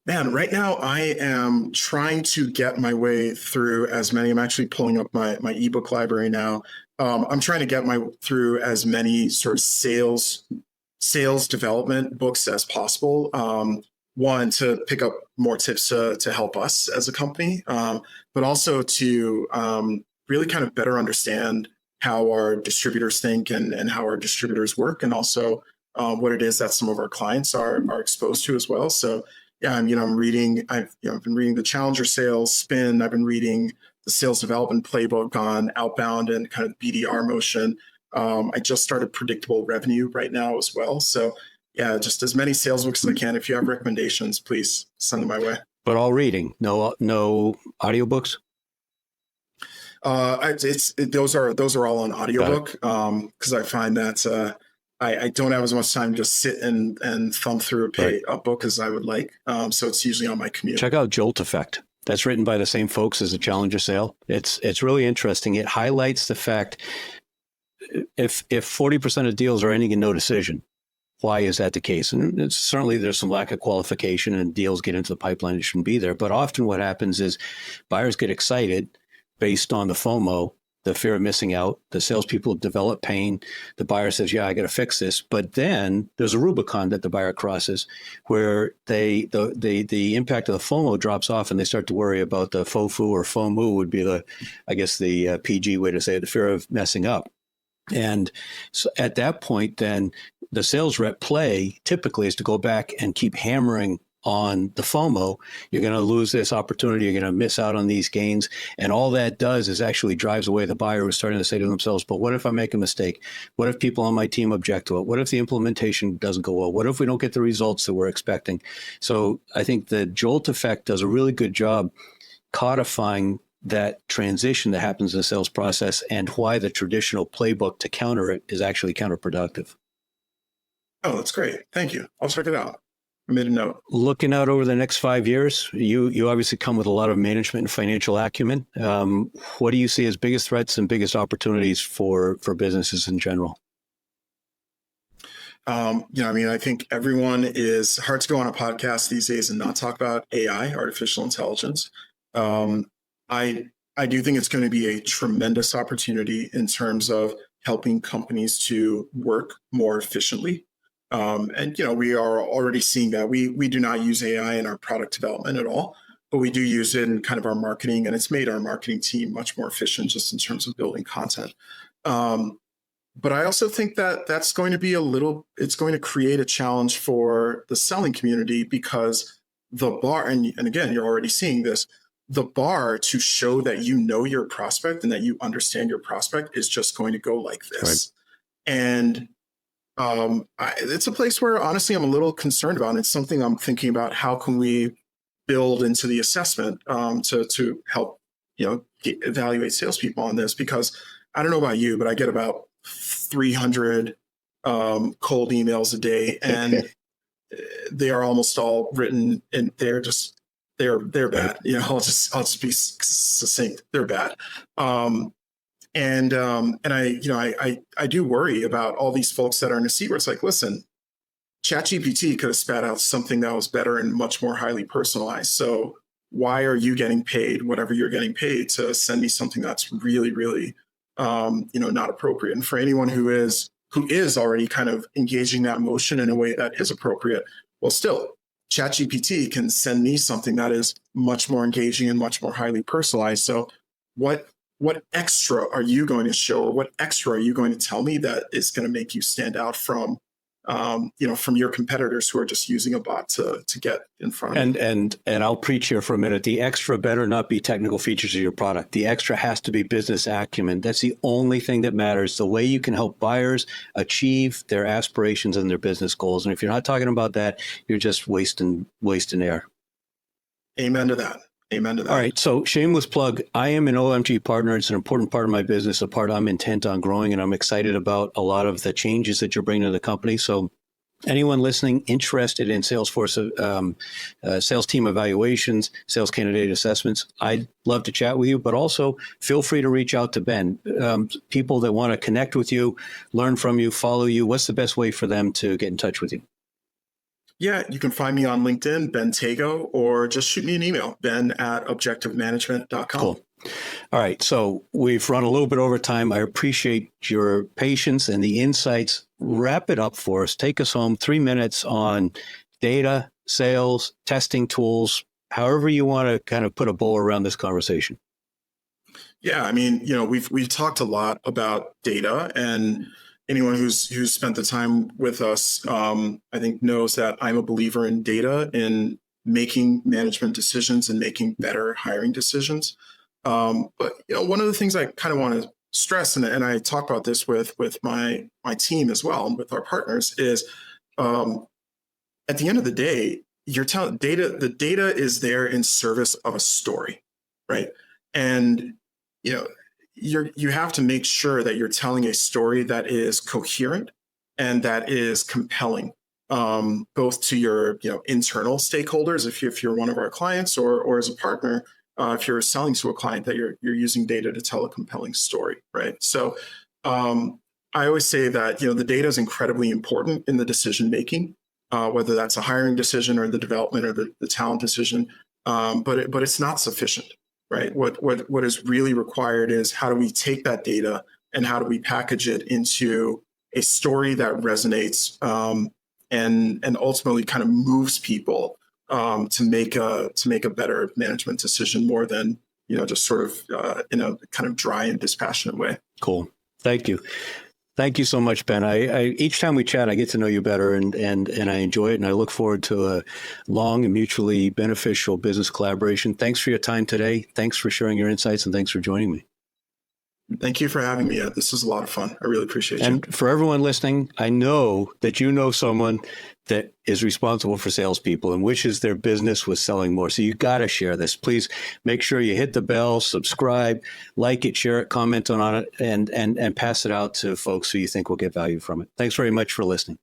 Man, right now I am trying to get my way through as many. I'm actually pulling up my ebook library now. I'm trying to get through as many sort of sales development books as possible. One, to pick up more tips to help us as a company, but also to really kind of better understand how our distributors think and how our distributors work, and also what it is that some of our clients are exposed to as well. So yeah, I'm reading. I've been reading the Challenger Sales Spin. I've been reading the Sales Development Playbook on outbound and kind of BDR motion. I just started Predictable Revenue right now as well. So yeah, just as many sales books as I can. If you have recommendations, please send them my way. But all reading, no audiobooks. Those are all on audiobook because I find that I don't have as much time to just sit and thumb through a book as I would like. So it's usually on my commute. Check out Jolt Effect. That's written by the same folks as the Challenger Sale. It's really interesting. It highlights the fact if 40% of deals are ending in no decision, why is that the case? And certainly there's some lack of qualification and deals get into the pipeline that shouldn't be there. But often what happens is buyers get excited based on the FOMO, the fear of missing out. The salespeople develop pain. The buyer says, yeah, I got to fix this. But then there's a Rubicon that the buyer crosses where the impact of the FOMO drops off and they start to worry about the FOFU or FOMU would be the PG way to say it, the fear of messing up. And so at that point, then the sales rep play typically is to go back and keep hammering on the FOMO. You're going to lose this opportunity. You're going to miss out on these gains. And all that does is actually drives away the buyer who's starting to say to themselves, but what if I make a mistake? What if people on my team object to it? What if the implementation doesn't go well? What if we don't get the results that we're expecting? So I think the Jolt Effect does a really good job codifying that transition that happens in the sales process and why the traditional playbook to counter it is actually counterproductive. Oh, that's great. Thank you. I'll check it out. I made a note. Looking out over the next 5 years, you obviously come with a lot of management and financial acumen. What do you see as biggest threats and biggest opportunities for businesses in general? I think it's hard to go on a podcast these days and not talk about AI, artificial intelligence. I do think it's going to be a tremendous opportunity in terms of helping companies to work more efficiently. We are already seeing that. We do not use AI in our product development at all, but we do use it in kind of our marketing, and it's made our marketing team much more efficient just in terms of building content. But I also think that that's going to be it's going to create a challenge for the selling community because the bar, and again, you're already seeing this, the bar to show that you know your prospect and that you understand your prospect is just going to go like this. Right. And it's a place where honestly I'm a little concerned about. It's something I'm thinking about. How can we build into the assessment to help evaluate salespeople on this? Because I don't know about you, but I get about 300 cold emails a day, and they are almost all written, and they're bad. I'll just be succinct. They're bad. And I do worry about all these folks that are in a seat where it's like, listen, ChatGPT could have spat out something that was better and much more highly personalized. So why are you getting paid whatever you're getting paid to send me something that's really, really, not appropriate? And for anyone who is already kind of engaging that motion in a way that is appropriate, well, still, ChatGPT can send me something that is much more engaging and much more highly personalized. So what extra are you going to show, or what extra are you going to tell me that is going to make you stand out from your competitors who are just using a bot to get in front of you? And I'll preach here for a minute. The extra better not be technical features of your product. The extra has to be business acumen. That's the only thing that matters. The way you can help buyers achieve their aspirations and their business goals. And if you're not talking about that, you're just wasting air. Amen to that. Amen to that. All right. So shameless plug. I am an OMG partner. It's an important part of my business, a part I'm intent on growing, and I'm excited about a lot of the changes that you're bringing to the company. So Anyone listening interested in Salesforce sales team evaluations, sales candidate assessments, I'd love to chat with you, but also feel free to reach out to Ben. People that want to connect with you, learn from you, follow you, what's the best way for them to get in touch with you? Yeah, you can find me on LinkedIn, Ben Tagoe, or just shoot me an email, ben@objectivemanagement.com. Cool. All right. So we've run a little bit over time. I appreciate your patience and the insights. Wrap it up for us. Take us home, 3 minutes on data, sales, testing tools, however you want to kind of put a bow around this conversation. Yeah, I mean, we've talked a lot about data, and anyone who's spent the time with us, I think knows that I'm a believer in data, in making management decisions and making better hiring decisions. But one of the things I kind of want to stress, and I talk about this with my team as well, and with our partners, is at the end of the day, you're telling the data is there in service of a story, right? And you have to make sure that you're telling a story that is coherent and that is compelling, both to your internal stakeholders, if you're one of our clients, or as a partner, if you're selling to a client, that you're using data to tell a compelling story, right? So I always say that the data is incredibly important in the decision making, whether that's a hiring decision or the development or the talent decision, but it's not sufficient. Right. What is really required is, how do we take that data and how do we package it into a story that resonates, and ultimately kind of moves people to make a better management decision, more than just sort of in a kind of dry and dispassionate way. Cool. Thank you. Thank you so much, Ben. I each time we chat, I get to know you better, and I enjoy it, and I look forward to a long and mutually beneficial business collaboration. Thanks for your time today. Thanks for sharing your insights, and thanks for joining me. Thank you for having me. This is a lot of fun. I really appreciate it. And for everyone listening, I know that you know someone that is responsible for salespeople and wishes their business was selling more. So you got to share this. Please make sure you hit the bell, subscribe, like it, share it, comment on it, and pass it out to folks who you think will get value from it. Thanks very much for listening.